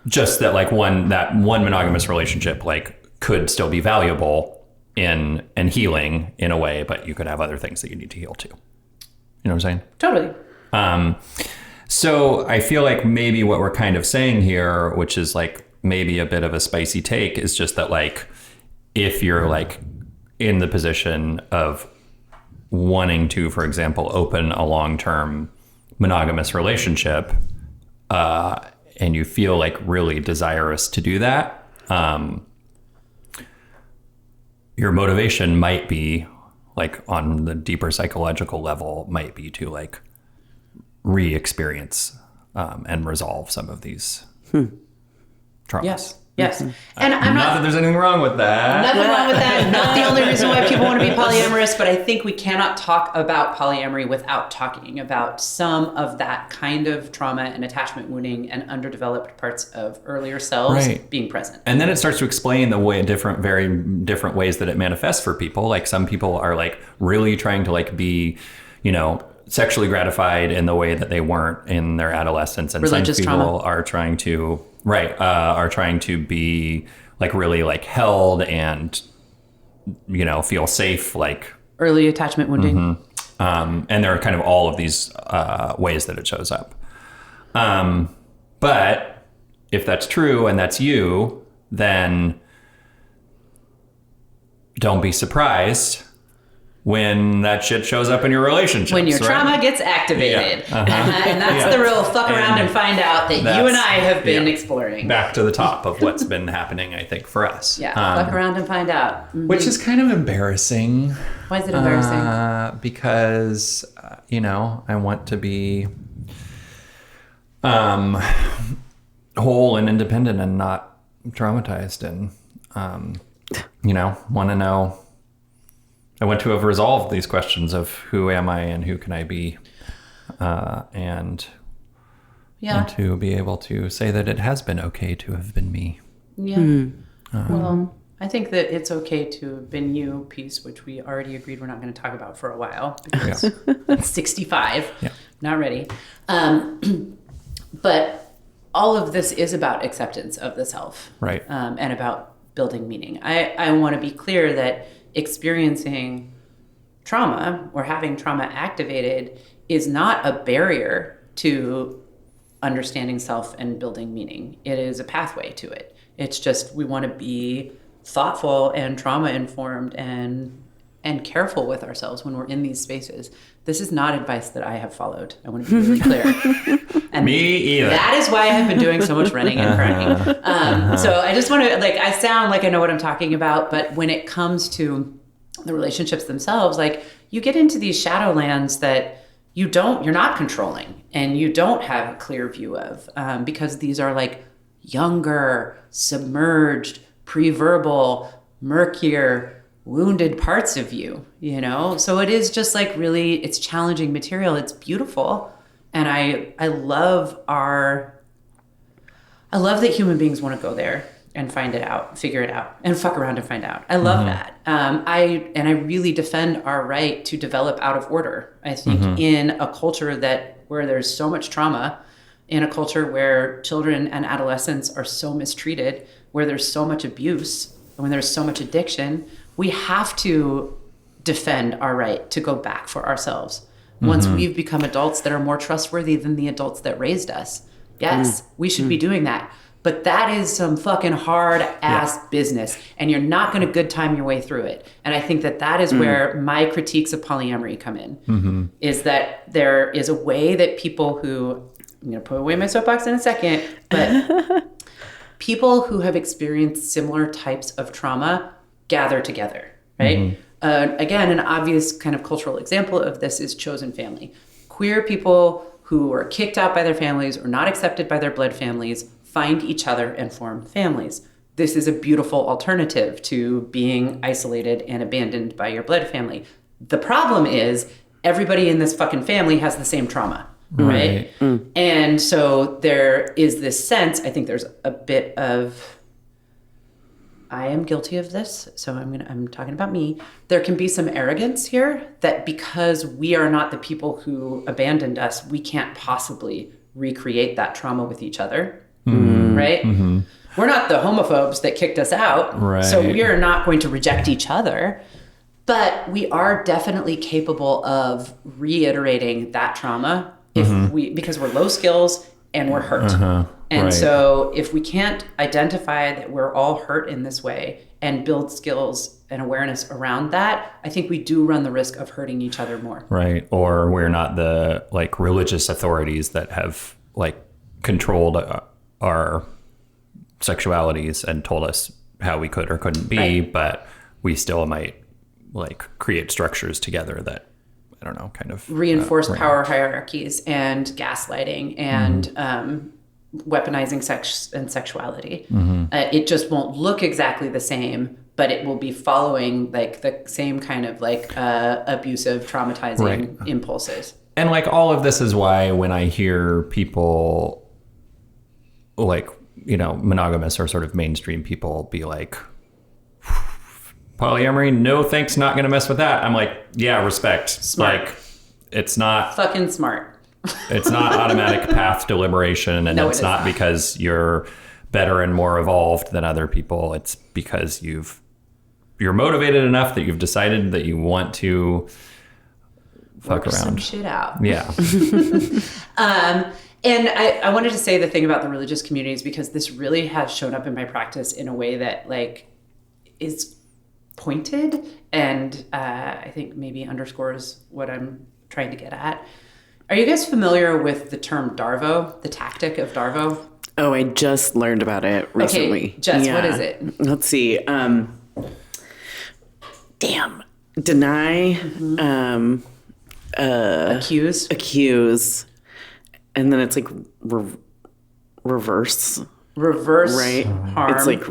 Just that one monogamous relationship could still be valuable and healing in a way, but you could have other things that you need to heal too. You know what I'm saying? Totally. So I feel like maybe what we're kind of saying here, which is maybe a bit of a spicy take, is just that if you're in the position of wanting to, for example, open a long-term monogamous relationship, and you feel really desirous to do that, your motivation might be on the deeper psychological level might be to re-experience and resolve some of these traumas. Yes. And I'm not that there's anything wrong with that. Nothing wrong with that. Not the only reason why people want to be polyamorous, but I think we cannot talk about polyamory without talking about some of that kind of trauma and attachment wounding and underdeveloped parts of earlier selves being present. And then it starts to explain very different ways that it manifests for people. Some people are really trying to be, sexually gratified in the way that they weren't in their adolescence, and religious some people trauma. are trying to are trying to be really held and feel safe, early attachment wounding. And there are kind of all of these ways that it shows up. But if that's true and that's you, then don't be surprised when that shit shows up in your relationships. When your trauma gets activated. Yeah. And that's the real fuck around and find out that you and I have been exploring. Back to the top of what's been happening, I think, for us. Yeah, fuck around and find out. Mm-hmm. Which is kind of embarrassing. Why is it embarrassing? Because, I want to be whole and independent and not traumatized, and, want to know. I want to have resolved these questions of who am I and who can I be, and to be able to say that it has been okay to have been me. Yeah. Well, I think that it's okay to have been you piece, which we already agreed we're not going to talk about for a while because it's 65. Yeah. Not ready. But all of this is about acceptance of the self. Right. And about building meaning. I want to be clear that experiencing trauma or having trauma activated is not a barrier to understanding self and building meaning. It is a pathway to it. It's just we want to be thoughtful and trauma informed and careful with ourselves when we're in these spaces. This is not advice that I have followed. I want to be really clear. And me either. That is why I've been doing so much running and crying. So I just want to, I sound like I know what I'm talking about, but when it comes to the relationships themselves, you get into these shadowlands that you're not controlling and you don't have a clear view of, because these are younger, submerged, pre-verbal, murkier, wounded parts of you, So it is just really, it's challenging material. It's beautiful. And I love that human beings want to go there and find it out, figure it out, and fuck around and find out. I love that. I really defend our right to develop out of order. I think in a culture that where there's so much trauma, in a culture where children and adolescents are so mistreated, where there's so much abuse, and when there's so much addiction, we have to defend our right to go back for ourselves. Once we've become adults that are more trustworthy than the adults that raised us. Yes, we should be doing that. But that is some fucking hard ass business, and you're not going to good time your way through it. And I think that is where my critiques of polyamory come in, is that there is a way that people who, I'm going to put away my soapbox in a second, but people who have experienced similar types of trauma gather together, right? Again, an obvious kind of cultural example of this is chosen family. Queer people who are kicked out by their families or not accepted by their blood families find each other and form families. This is a beautiful alternative to being isolated and abandoned by your blood family. The problem is everybody in this fucking family has the same trauma, right? And so there is this sense, I think there's a bit of, I am guilty of this, so I'm talking about me. There can be some arrogance here that because we are not the people who abandoned us, we can't possibly recreate that trauma with each other. Right? We're not the homophobes that kicked us out. Right. So we are not going to reject each other. But we are definitely capable of reiterating that trauma because we're low skills and we're hurt. And so if we can't identify that we're all hurt in this way and build skills and awareness around that, I think we do run the risk of hurting each other more. Right. Or we're not the like religious authorities that have like controlled our sexualities and told us how we could or couldn't be, but we still might like create structures together that, I don't know, kind of reinforce power hierarchies and gaslighting and weaponizing sex and sexuality. It just won't look exactly the same, but it will be following like the same kind of like abusive, traumatizing impulses. And like all of this is why when I hear people like, you know, monogamous or sort of mainstream people be like, polyamory, no thanks, not gonna mess with that. I'm like, yeah, respect. Smart. Like, it's not fucking smart. It's not automatic path to liberation, and it's not because you're better and more evolved than other people. It's because you're motivated enough that you've decided that you want to fuck around, some shit out. Yeah. And I wanted to say the thing about the religious communities, because this really has shown up in my practice in a way that like is pointed and I think maybe underscores what I'm trying to get at. Are you guys familiar with the term Darvo, the tactic of Darvo? Oh, I just learned about it recently. Okay, Jess, what is it? Let's see. Deny, accuse, and then it's like reverse, right? Harm. It's like,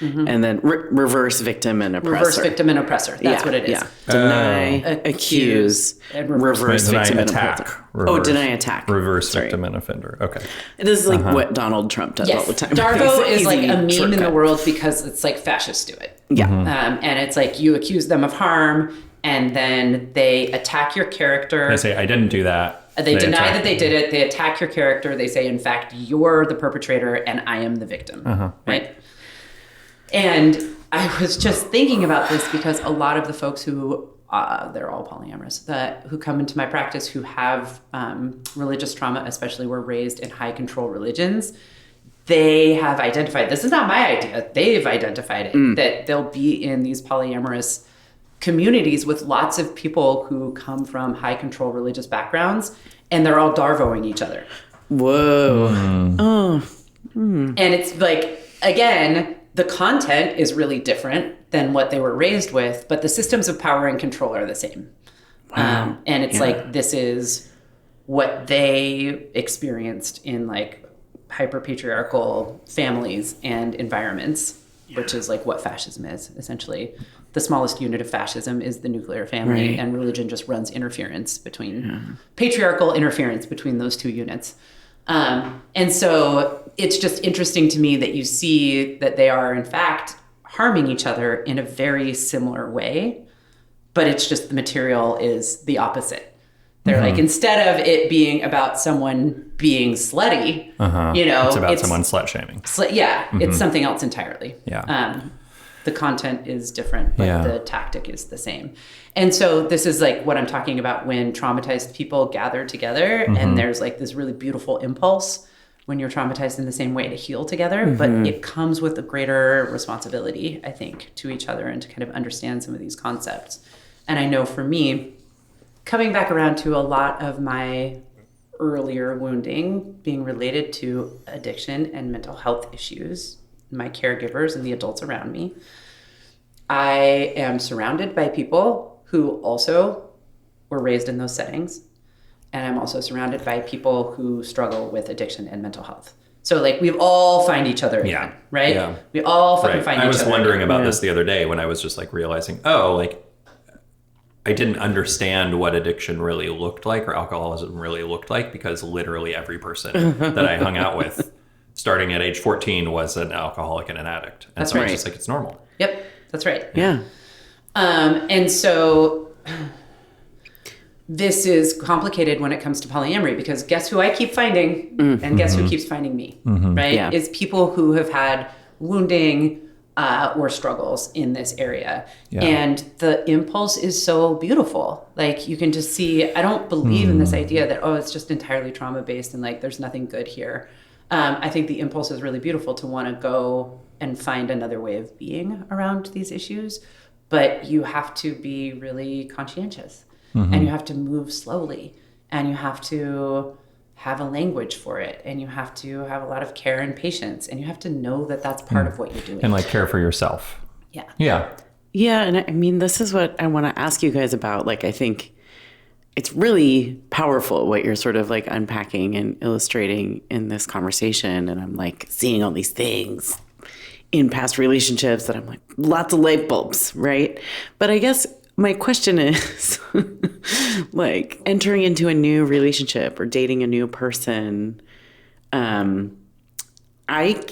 and then reverse victim and oppressor. Reverse victim and oppressor. That's what it is. Yeah. Deny, accuse, and reverse victim and attack. Deny, attack. Reverse victim and offender. Okay. This is like what Donald Trump does all the time. Darvo is like a meme in the world because it's like fascists do it. Yeah. And it's like you accuse them of harm and then they attack your character. They say, I didn't do that. They deny that they did it. They attack your character. They say, in fact, you're the perpetrator and I am the victim. Right? And I was just thinking about this because a lot of the folks who, they're all polyamorous, who come into my practice who have religious trauma, especially were raised in high control religions, they have identified, this is not my idea, they've identified it, that they'll be in these polyamorous communities with lots of people who come from high control religious backgrounds, and they're all Darvoing each other. Whoa. And it's like, again, the content is really different than what they were raised with, but the systems of power and control are the same. And it's like, this is what they experienced in like hyper patriarchal families and environments, which is like what fascism is essentially. The smallest unit of fascism is the nuclear family, and religion just runs interference between patriarchal interference between those two units. And so it's just interesting to me that you see that they are in fact harming each other in a very similar way, but it's just the material is the opposite. They're like, instead of it being about someone being slutty, it's about someone slut shaming. It's something else entirely. Yeah. The content is different, but the tactic is the same. And so this is like what I'm talking about when traumatized people gather together and there's like this really beautiful impulse when you're traumatized in the same way to heal together, but it comes with a greater responsibility, I think, to each other and to kind of understand some of these concepts. And I know for me, coming back around to a lot of my earlier wounding being related to addiction and mental health issues, my caregivers and the adults around me, I am surrounded by people who also were raised in those settings. And I'm also surrounded by people who struggle with addiction and mental health. So like we all find each other again, right? Yeah. We all fucking find each other. I was wondering about this the other day when I was just like realizing, I didn't understand what addiction really looked like or alcoholism really looked like because literally every person that I hung out with starting at age 14 was an alcoholic and an addict. And so I was just like, it's normal. Yep, that's right. Yeah. And so this is complicated when it comes to polyamory because guess who I keep finding and guess who keeps finding me, right? Yeah. Is people who have had wounding or struggles in this area. Yeah. And the impulse is so beautiful. Like you can just see, I don't believe in this idea that, it's just entirely trauma-based and like there's nothing good here. I think the impulse is really beautiful to want to go and find another way of being around these issues, but you have to be really conscientious and you have to move slowly and you have to have a language for it and you have to have a lot of care and patience and you have to know that that's part of what you're doing. And like care for yourself. Yeah. Yeah. Yeah. And I mean, this is what I want to ask you guys about. Like, I think it's really powerful what you're sort of like unpacking and illustrating in this conversation. And I'm like seeing all these things in past relationships that I'm like, lots of light bulbs, right? But I guess my question is like entering into a new relationship or dating a new person. I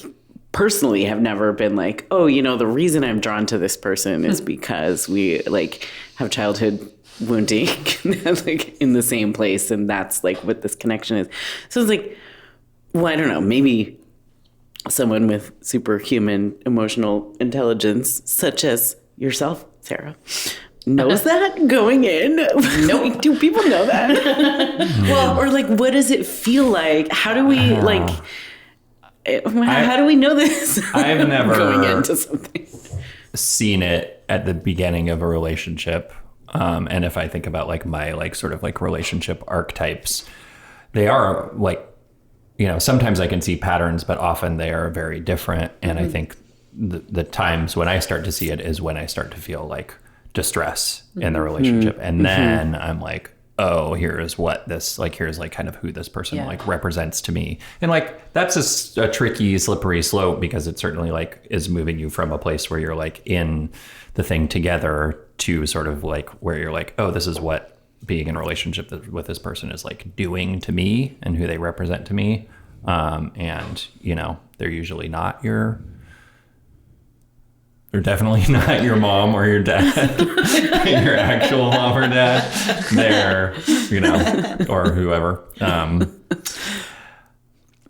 personally have never been like, the reason I'm drawn to this person is because we like have childhood wounding like in the same place. And that's like what this connection is. So it's like, well, I don't know, maybe someone with superhuman emotional intelligence, such as yourself, Sarah, knows that going in. Nope. Do people know that? Well, or like, what does it feel like? How do we how do we know this? I've never going into something seen it at the beginning of a relationship. And if I think about like my like sort of like relationship archetypes, they are like, sometimes I can see patterns, but often they are very different. And I think the times when I start to see it is when I start to feel like distress in the relationship. And then I'm like, here's what this, like, here's like kind of who this person like represents to me. And like, that's a tricky, slippery slope because it certainly like is moving you from a place where you're like in the thing together to sort of like where you're like, this is what being in a relationship with this person is like doing to me and who they represent to me. And, they're usually not they're definitely not your mom or your dad, your actual mom or dad. They're, or whoever.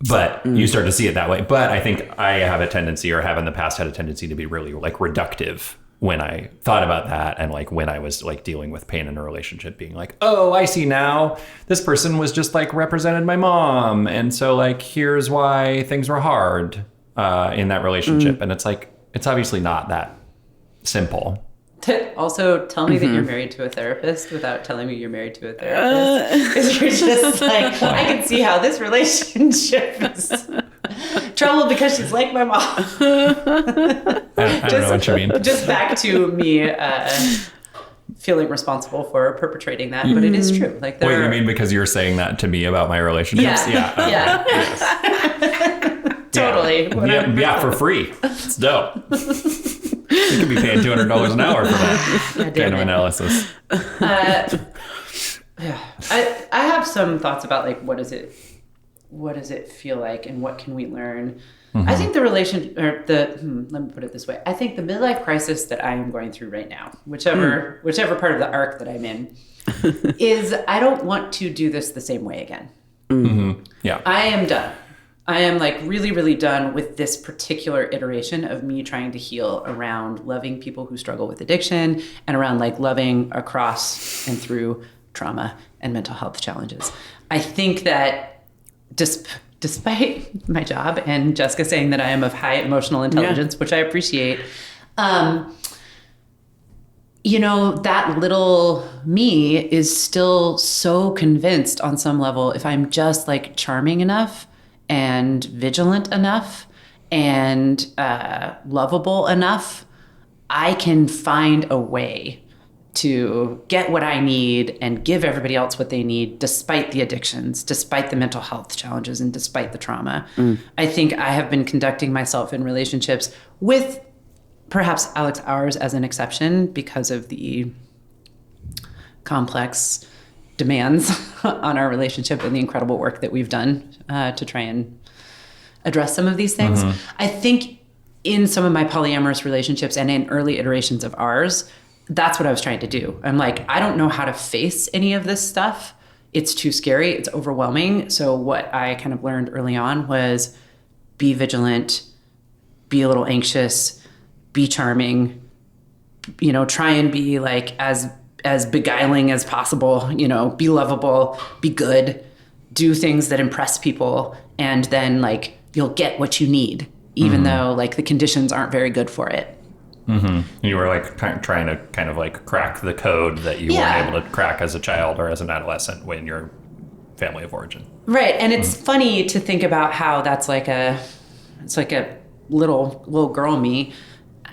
But you start to see it that way. But I think I have a tendency or have in the past had a tendency to be really like reductive when I thought about that. And like when I was like dealing with pain in a relationship being like, I see now this person was just like represented my mom. And so like, here's why things were hard in that relationship. And it's like, it's obviously not that simple. Also, tell me that you're married to a therapist without telling me you're married to a therapist. Because you're just like, I can see how this relationship is trouble because she's like my mom. I don't know what you mean. Just back to me feeling responsible for perpetrating that, but it is true. Like, wait, you mean because you're saying that to me about my relationships? Yeah. Yeah. Yes. Totally. Yeah, for free. It's dope. You could be paying $200 an hour for that kind of analysis. I have some thoughts about like what does it feel like and what can we learn. I think let me put it this way. I think the midlife crisis that I am going through right now, whichever part of the arc that I'm in, is I don't want to do this the same way again. Yeah. I am done. I am like really, really done with this particular iteration of me trying to heal around loving people who struggle with addiction and around like loving across and through trauma and mental health challenges. I think that despite my job and Jessica saying that I am of high emotional intelligence, which I appreciate, you know, that little me is still so convinced on some level, if I'm just like charming enough and vigilant enough and lovable enough, I can find a way to get what I need and give everybody else what they need, despite the addictions, despite the mental health challenges, and despite the trauma. I think I have been conducting myself in relationships with perhaps Alex ours as an exception because of the complex demands on our relationship and the incredible work that we've done to try and address some of these things. I think in some of my polyamorous relationships and in early iterations of ours, that's what I was trying to do. I'm like, I don't know how to face any of this stuff. It's too scary. It's overwhelming. So what I kind of learned early on was be vigilant, be a little anxious, be charming, you know, try and be like as beguiling as possible, you know, be lovable, be good, do things that impress people. And then like, you'll get what you need, even though like the conditions aren't very good for it. You were like trying to kind of like crack the code that you weren't able to crack as a child or as an adolescent when you're family of origin. Right. And it's funny to think about how that's like it's like a little girl me,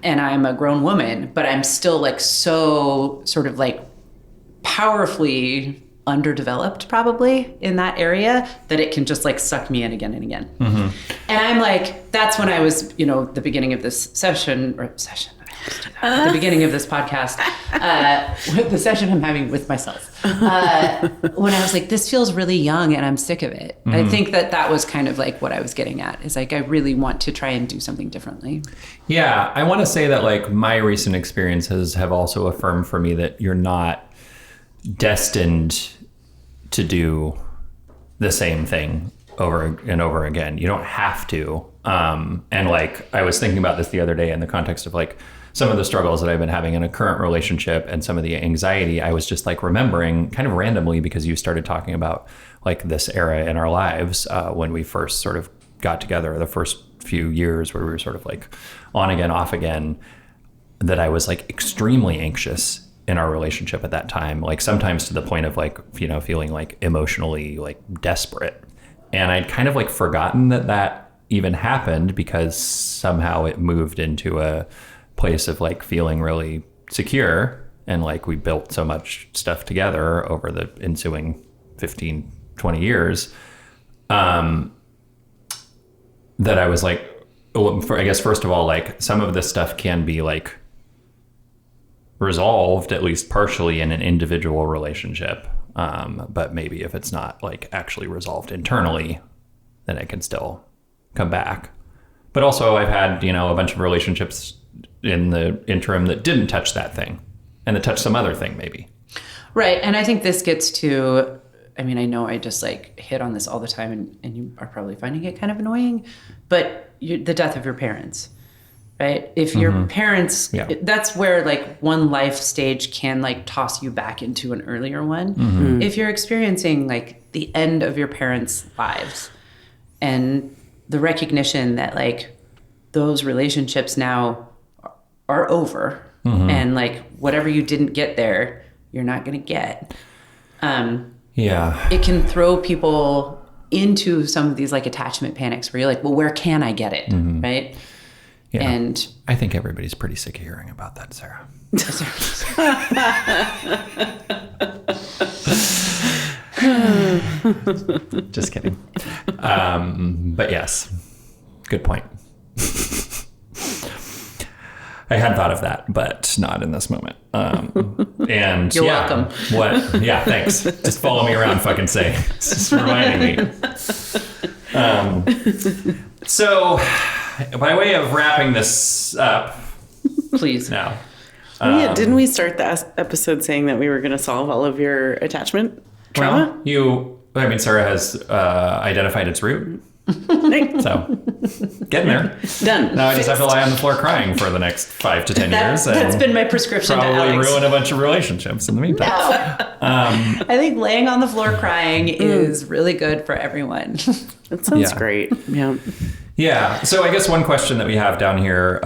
and I'm a grown woman, but I'm still like so sort of like powerfully underdeveloped probably in that area that it can just like suck me in again and again. And I'm like, that's when I was, you know, the beginning of this the beginning of this podcast, with the session I'm having with myself, when I was like, this feels really young and I'm sick of it. I think that was kind of like what I was getting at, is like, I really want to try and do something differently. Yeah. I want to say that like my recent experiences have also affirmed for me that you're not destined to do the same thing over and over again. You don't have to. And like, I was thinking about this the other day in the context of like some of the struggles that I've been having in a current relationship and some of the anxiety. I was just like remembering kind of randomly, because you started talking about like this era in our lives, when we first sort of got together, the first few years where we were sort of like on again, off again, that I was like extremely anxious in our relationship at that time, like sometimes to the point of like, you know, feeling like emotionally like desperate. And I'd kind of like forgotten that even happened, because somehow it moved into a place of like feeling really secure. And like we built so much stuff together over the ensuing 15, 20 years, that I was like, I guess, first of all, like some of this stuff can be like resolved at least partially in an individual relationship. But maybe if it's not like actually resolved internally, then it can still come back. But also I've had, you know, a bunch of relationships in the interim that didn't touch that thing, and that touched some other thing maybe. Right. And I think this gets to, I mean, I know I just like hit on this all the time, and you are probably finding it kind of annoying, but the death of your parents, right? If your parents, that's where like one life stage can like toss you back into an earlier one. If you're experiencing like the end of your parents' lives and the recognition that like those relationships now are over, and like whatever you didn't get there, you're not going to get. It can throw people into some of these like attachment panics where you're like, well, where can I get it? Right. Yeah. And I think everybody's pretty sick of hearing about that, Sarah. Just kidding. But yes, good point. I had thought of that, but not in this moment. And you're welcome. What? Yeah, thanks. Just follow me around, fucking say. It's just reminding me. So, by way of wrapping this up, please. now. Yeah, didn't we start the episode saying that we were going to solve all of your attachment trauma? Well, Sarah has identified its root. So, getting there. Done. Now I just have to lie on the floor crying for the next 5 to 10 years. That's been my prescription to probably Alex. ruin a bunch of relationships in the meantime. I think laying on the floor crying is really good for everyone. That sounds great. Yeah. Yeah. So I guess one question that we have down here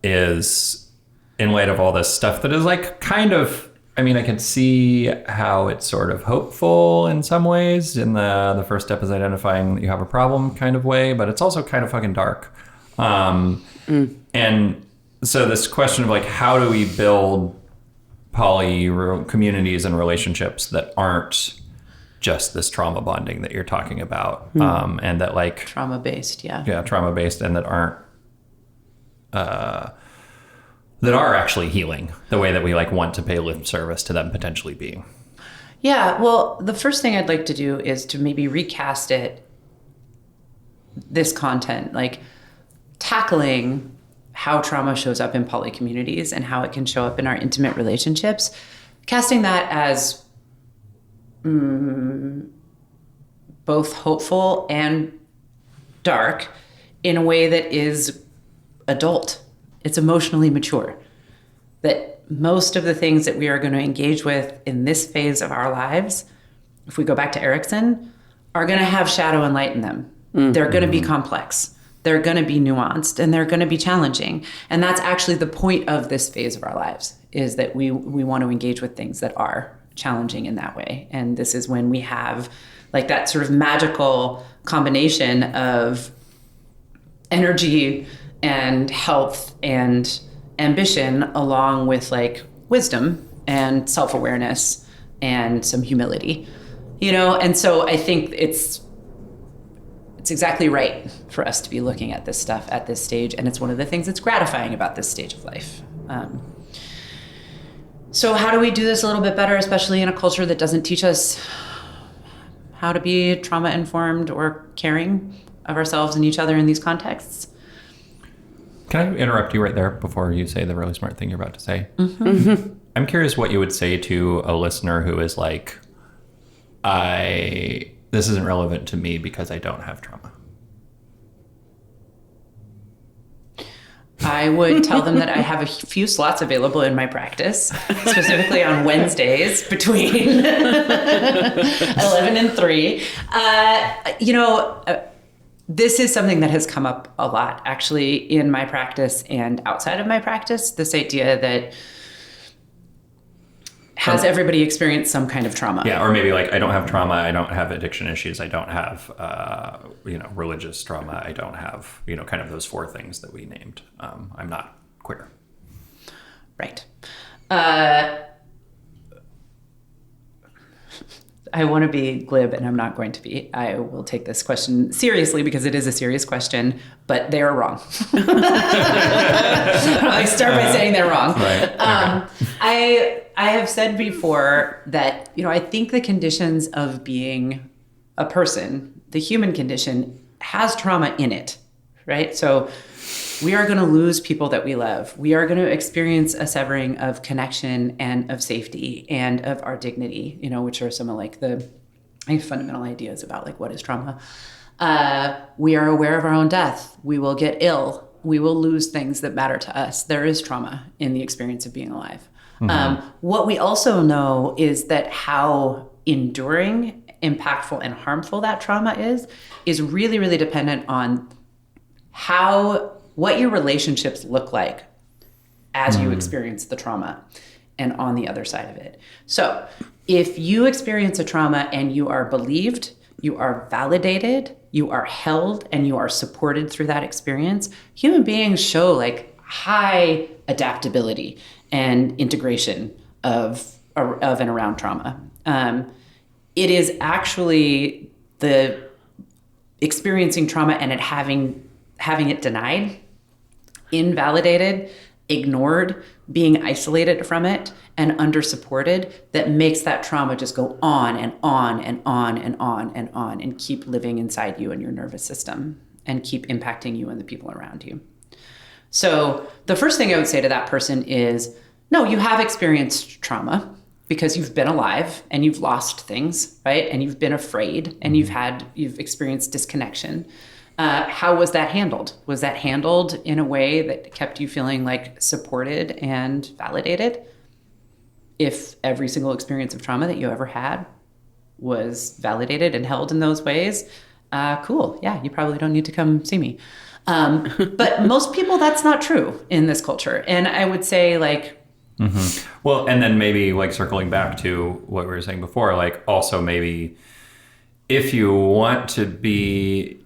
is, in light of all this stuff that is like kind of, I can see how it's sort of hopeful in some ways. In the first step is identifying that you have a problem kind of way, but it's also kind of fucking dark. And so this question of like, how do we build poly communities and relationships that aren't just this trauma bonding that you're talking about, and that like trauma-based, trauma-based, and that aren't that are actually healing the way that we like want to pay lip service to them potentially being. Yeah, well, the first thing I'd like to do is to maybe recast this content, like tackling how trauma shows up in poly communities and how it can show up in our intimate relationships, casting that as both hopeful and dark in a way that is adult. It's emotionally mature. That most of the things that we are going to engage with in this phase of our lives, if we go back to Erickson, are going to have shadow and light in them. They're going to be complex. They're going to be nuanced, and they're going to be challenging. And that's actually the point of this phase of our lives, is that we want to engage with things that are challenging in that way. And this is when we have like that sort of magical combination of energy and health and ambition, along with like wisdom and self-awareness and some humility, And so I think it's exactly right for us to be looking at this stuff at this stage. And it's one of the things that's gratifying about this stage of life. So how do we do this a little bit better, especially in a culture that doesn't teach us how to be trauma-informed or caring of ourselves and each other in these contexts? Can I interrupt you right there before you say the really smart thing you're about to say? Mm-hmm. I'm curious what you would say to a listener who is like, this isn't relevant to me because I don't have trauma. I would tell them that I have a few slots available in my practice, specifically on Wednesdays between 11 and 3. This is something that has come up a lot, actually, in my practice and outside of my practice. This idea that has everybody experienced some kind of trauma? Yeah, or maybe like, I don't have trauma, I don't have addiction issues, I don't have, religious trauma, I don't have, kind of those 4 things that we named. I'm not queer. Right. I want to be glib, and I'm not going to be. I will take this question seriously because it is a serious question, but they are wrong. I start by saying they're wrong. Right. I have said before that, I think the conditions of being a person, the human condition, has trauma in it, right? So we are going to lose people that we love. We are going to experience a severing of connection and of safety and of our dignity, which are some of like the fundamental ideas about like what is trauma. We are aware of our own death. We will get ill. We will lose things that matter to us. There is trauma in the experience of being alive. Mm-hmm. What we also know is that how enduring, impactful, and harmful that trauma is really, really dependent on what your relationships look like as you experience the trauma and on the other side of it. So if you experience a trauma and you are believed, you are validated, you are held, and you are supported through that experience, human beings show like high adaptability and integration of and around trauma. It is actually the experiencing trauma and having it denied, invalidated, ignored, being isolated from it, and under-supported that makes that trauma just go on and on and on and on and on and keep living inside you and your nervous system. and keep impacting you and the people around you. So the first thing I would say to that person is, no, you have experienced trauma because you've been alive and you've lost things, right? And you've been afraid and you've experienced disconnection. How was that handled? Was that handled in a way that kept you feeling like supported and validated? If every single experience of trauma that you ever had was validated and held in those ways, cool. Yeah, you probably don't need to come see me. But most people, that's not true in this culture. And I would say like, well, and then maybe like circling back to what we were saying before, like also maybe if you want to be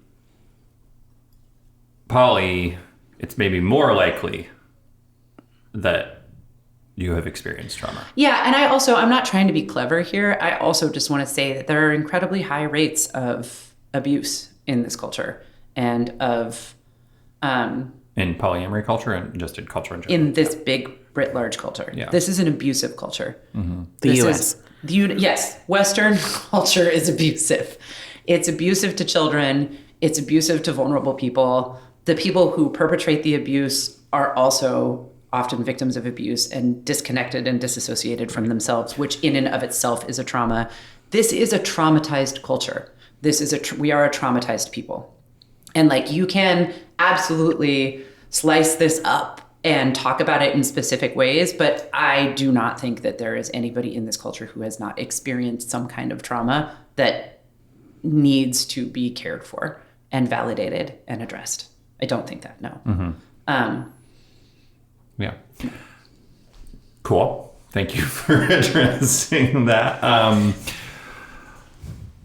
poly, it's maybe more likely that you have experienced trauma. Yeah. And I'm not trying to be clever here. I also just want to say that there are incredibly high rates of abuse in this culture and of... in polyamory culture and just in culture in general. In this big, writ large culture. Yeah. This is an abusive culture. The U.S. Yes. Western culture is abusive. It's abusive to children. It's abusive to vulnerable people. The people who perpetrate the abuse are also often victims of abuse and disconnected and disassociated from themselves, which in and of itself is a trauma. This is a traumatized culture. We are a traumatized people. And like, you can absolutely slice this up and talk about it in specific ways, but I do not think that there is anybody in this culture who has not experienced some kind of trauma that needs to be cared for and validated and addressed. I don't think that, no. Yeah. Cool. Thank you for addressing that.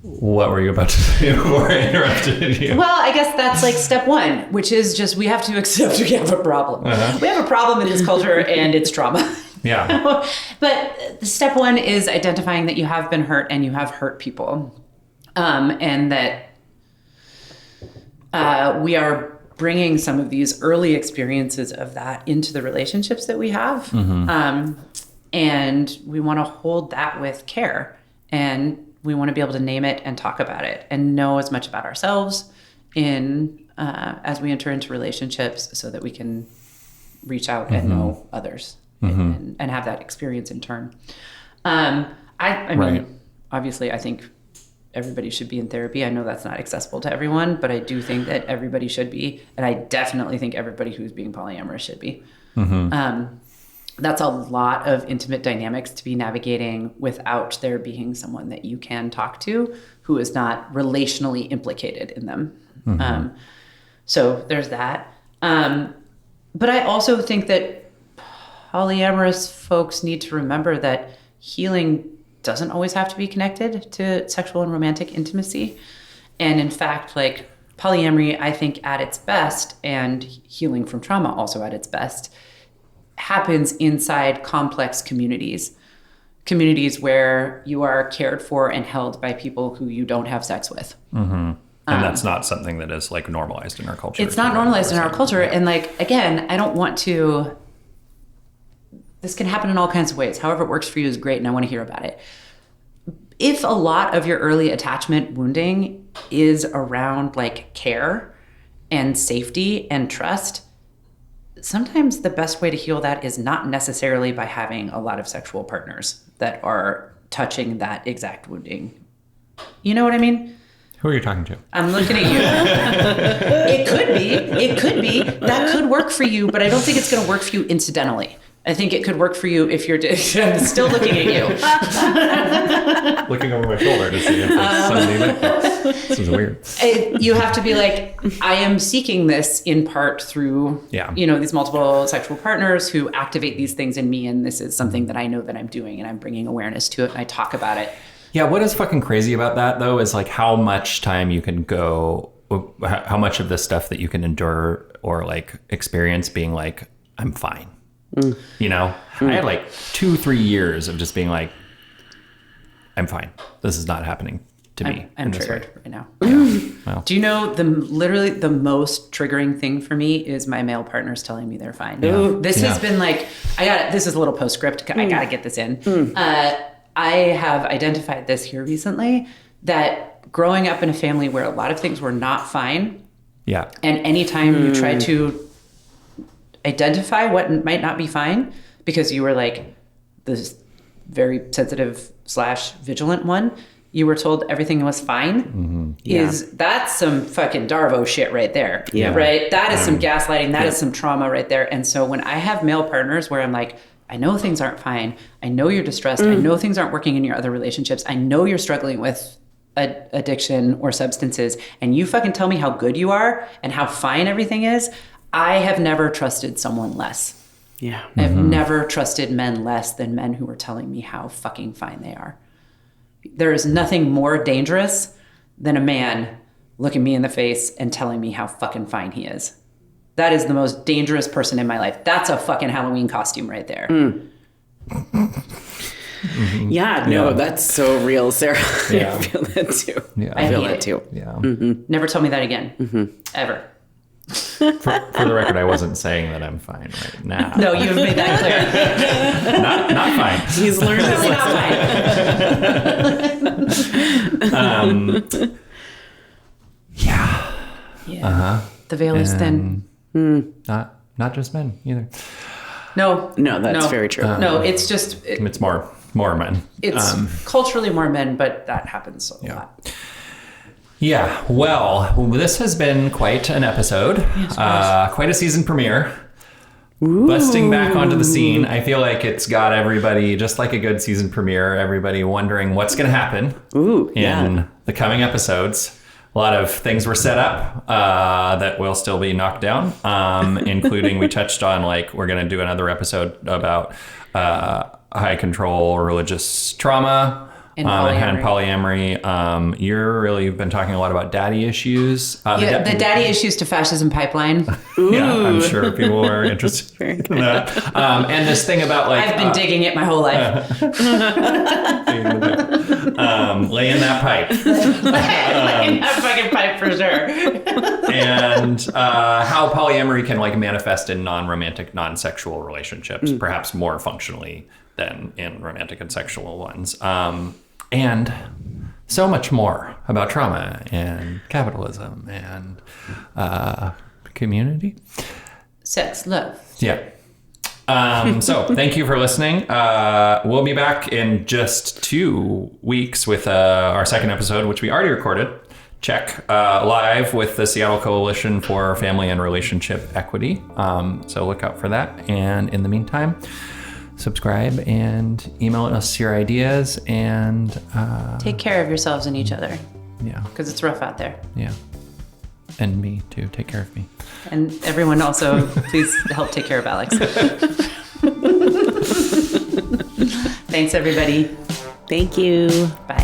What were you about to say before I interrupted you? Well, I guess that's like step one, which is just we have to accept we have a problem. We have a problem in this culture and it's trauma. Yeah. But step one is identifying that you have been hurt and you have hurt people. And that we are bringing some of these early experiences of that into the relationships that we have. And we want to hold that with care. And we want to be able to name it and talk about it and know as much about ourselves as we enter into relationships so that we can reach out and know others and have that experience in turn. I mean, obviously, I think everybody should be in therapy. I know that's not accessible to everyone, but I do think that everybody should be. And I definitely think everybody who's being polyamorous should be. That's a lot of intimate dynamics to be navigating without there being someone that you can talk to who is not relationally implicated in them. So there's that. But I also think that polyamorous folks need to remember that healing doesn't always have to be connected to sexual and romantic intimacy. And in fact, like polyamory, I think at its best, and healing from trauma also at its best, happens inside complex communities where you are cared for and held by people who you don't have sex with. And that's not something that is like normalized in our culture. It's not normalized in our culture. And like, again, I don't want to, this can happen in all kinds of ways. However it works for you is great and I want to hear about it. If a lot of your early attachment wounding is around like care and safety and trust, sometimes the best way to heal that is not necessarily by having a lot of sexual partners that are touching that exact wounding. You know what I mean? Who are you talking to? I'm looking at you. It could be. That could work for you, but I don't think it's going to work for you incidentally. I think it could work for you if you're I'm still looking at you. Looking over my shoulder to see if there's somebody like this. This is weird. You have to be like, I am seeking this in part through, these multiple sexual partners who activate these things in me. And this is something that I know that I'm doing and I'm bringing awareness to it and I talk about it. Yeah. What is fucking crazy about that though, is like how much time you can go, how much of this stuff that you can endure or like experience being like, I'm fine. You know, I had like 2-3 years of just being like, I'm fine. This is not happening to me. I'm triggered right now. Well. Do you know literally the most triggering thing for me is my male partners telling me they're fine. This has been like, this is a little postscript. I got to get this in. I have identified this here recently, that growing up in a family where a lot of things were not fine Yeah. And anytime you try to identify what might not be fine, because you were like this very sensitive / vigilant one, you were told everything was fine, that's some fucking Darvo shit right there. Yeah. Right? That is some gaslighting. That is some trauma right there. And so when I have male partners where I'm like, I know things aren't fine. I know you're distressed. I know things aren't working in your other relationships. I know you're struggling with addiction or substances. And you fucking tell me how good you are and how fine everything is. I have never trusted someone less. Yeah. I've never trusted men less than men who are telling me how fucking fine they are. There is nothing more dangerous than a man looking me in the face and telling me how fucking fine he is. That is the most dangerous person in my life. That's a fucking Halloween costume right there. Yeah, no, that's so real, Sarah. Yeah. I feel that too. Yeah. I feel hate that it. too. Yeah. Never tell me that again. Ever. For the record, I wasn't saying that I'm fine right now. No, you've made that clear. Not fine. He's learned his Totally lesson. not fine. Yeah. Yeah. The veil is thin. Not just men either. No, that's very true. No, it's just It's more men. it's culturally more men, but that happens a lot. Yeah. Well, this has been quite an episode. Quite a season premiere. Ooh. Busting back onto the scene. I feel like it's got everybody, just like a good season premiere, everybody wondering what's going to happen in the coming episodes. A lot of things were set up that will still be knocked down, including we touched on, like, we're going to do another episode about high control religious trauma and polyamory. You've been talking a lot about daddy issues. The daddy issues to fascism pipeline. Yeah, I'm sure people are interested in that. And this thing about, like, I've been digging it my whole life. laying that pipe. Laying that fucking pipe for sure. And how polyamory can, like, manifest in non-romantic, non-sexual relationships, perhaps more functionally than in romantic and sexual ones. And so much more about trauma and capitalism and community. Sex, love. Yeah. So thank you for listening. We'll be back in just 2 weeks with our second episode, which we already recorded. Check live with the Seattle Coalition for Family and Relationship Equity. So look out for that. And in the meantime, subscribe and email us your ideas and take care of yourselves and each other. Yeah. Because it's rough out there. Yeah. And me too. Take care of me. And everyone also, please help take care of Alex. Thanks, everybody. Thank you. Bye.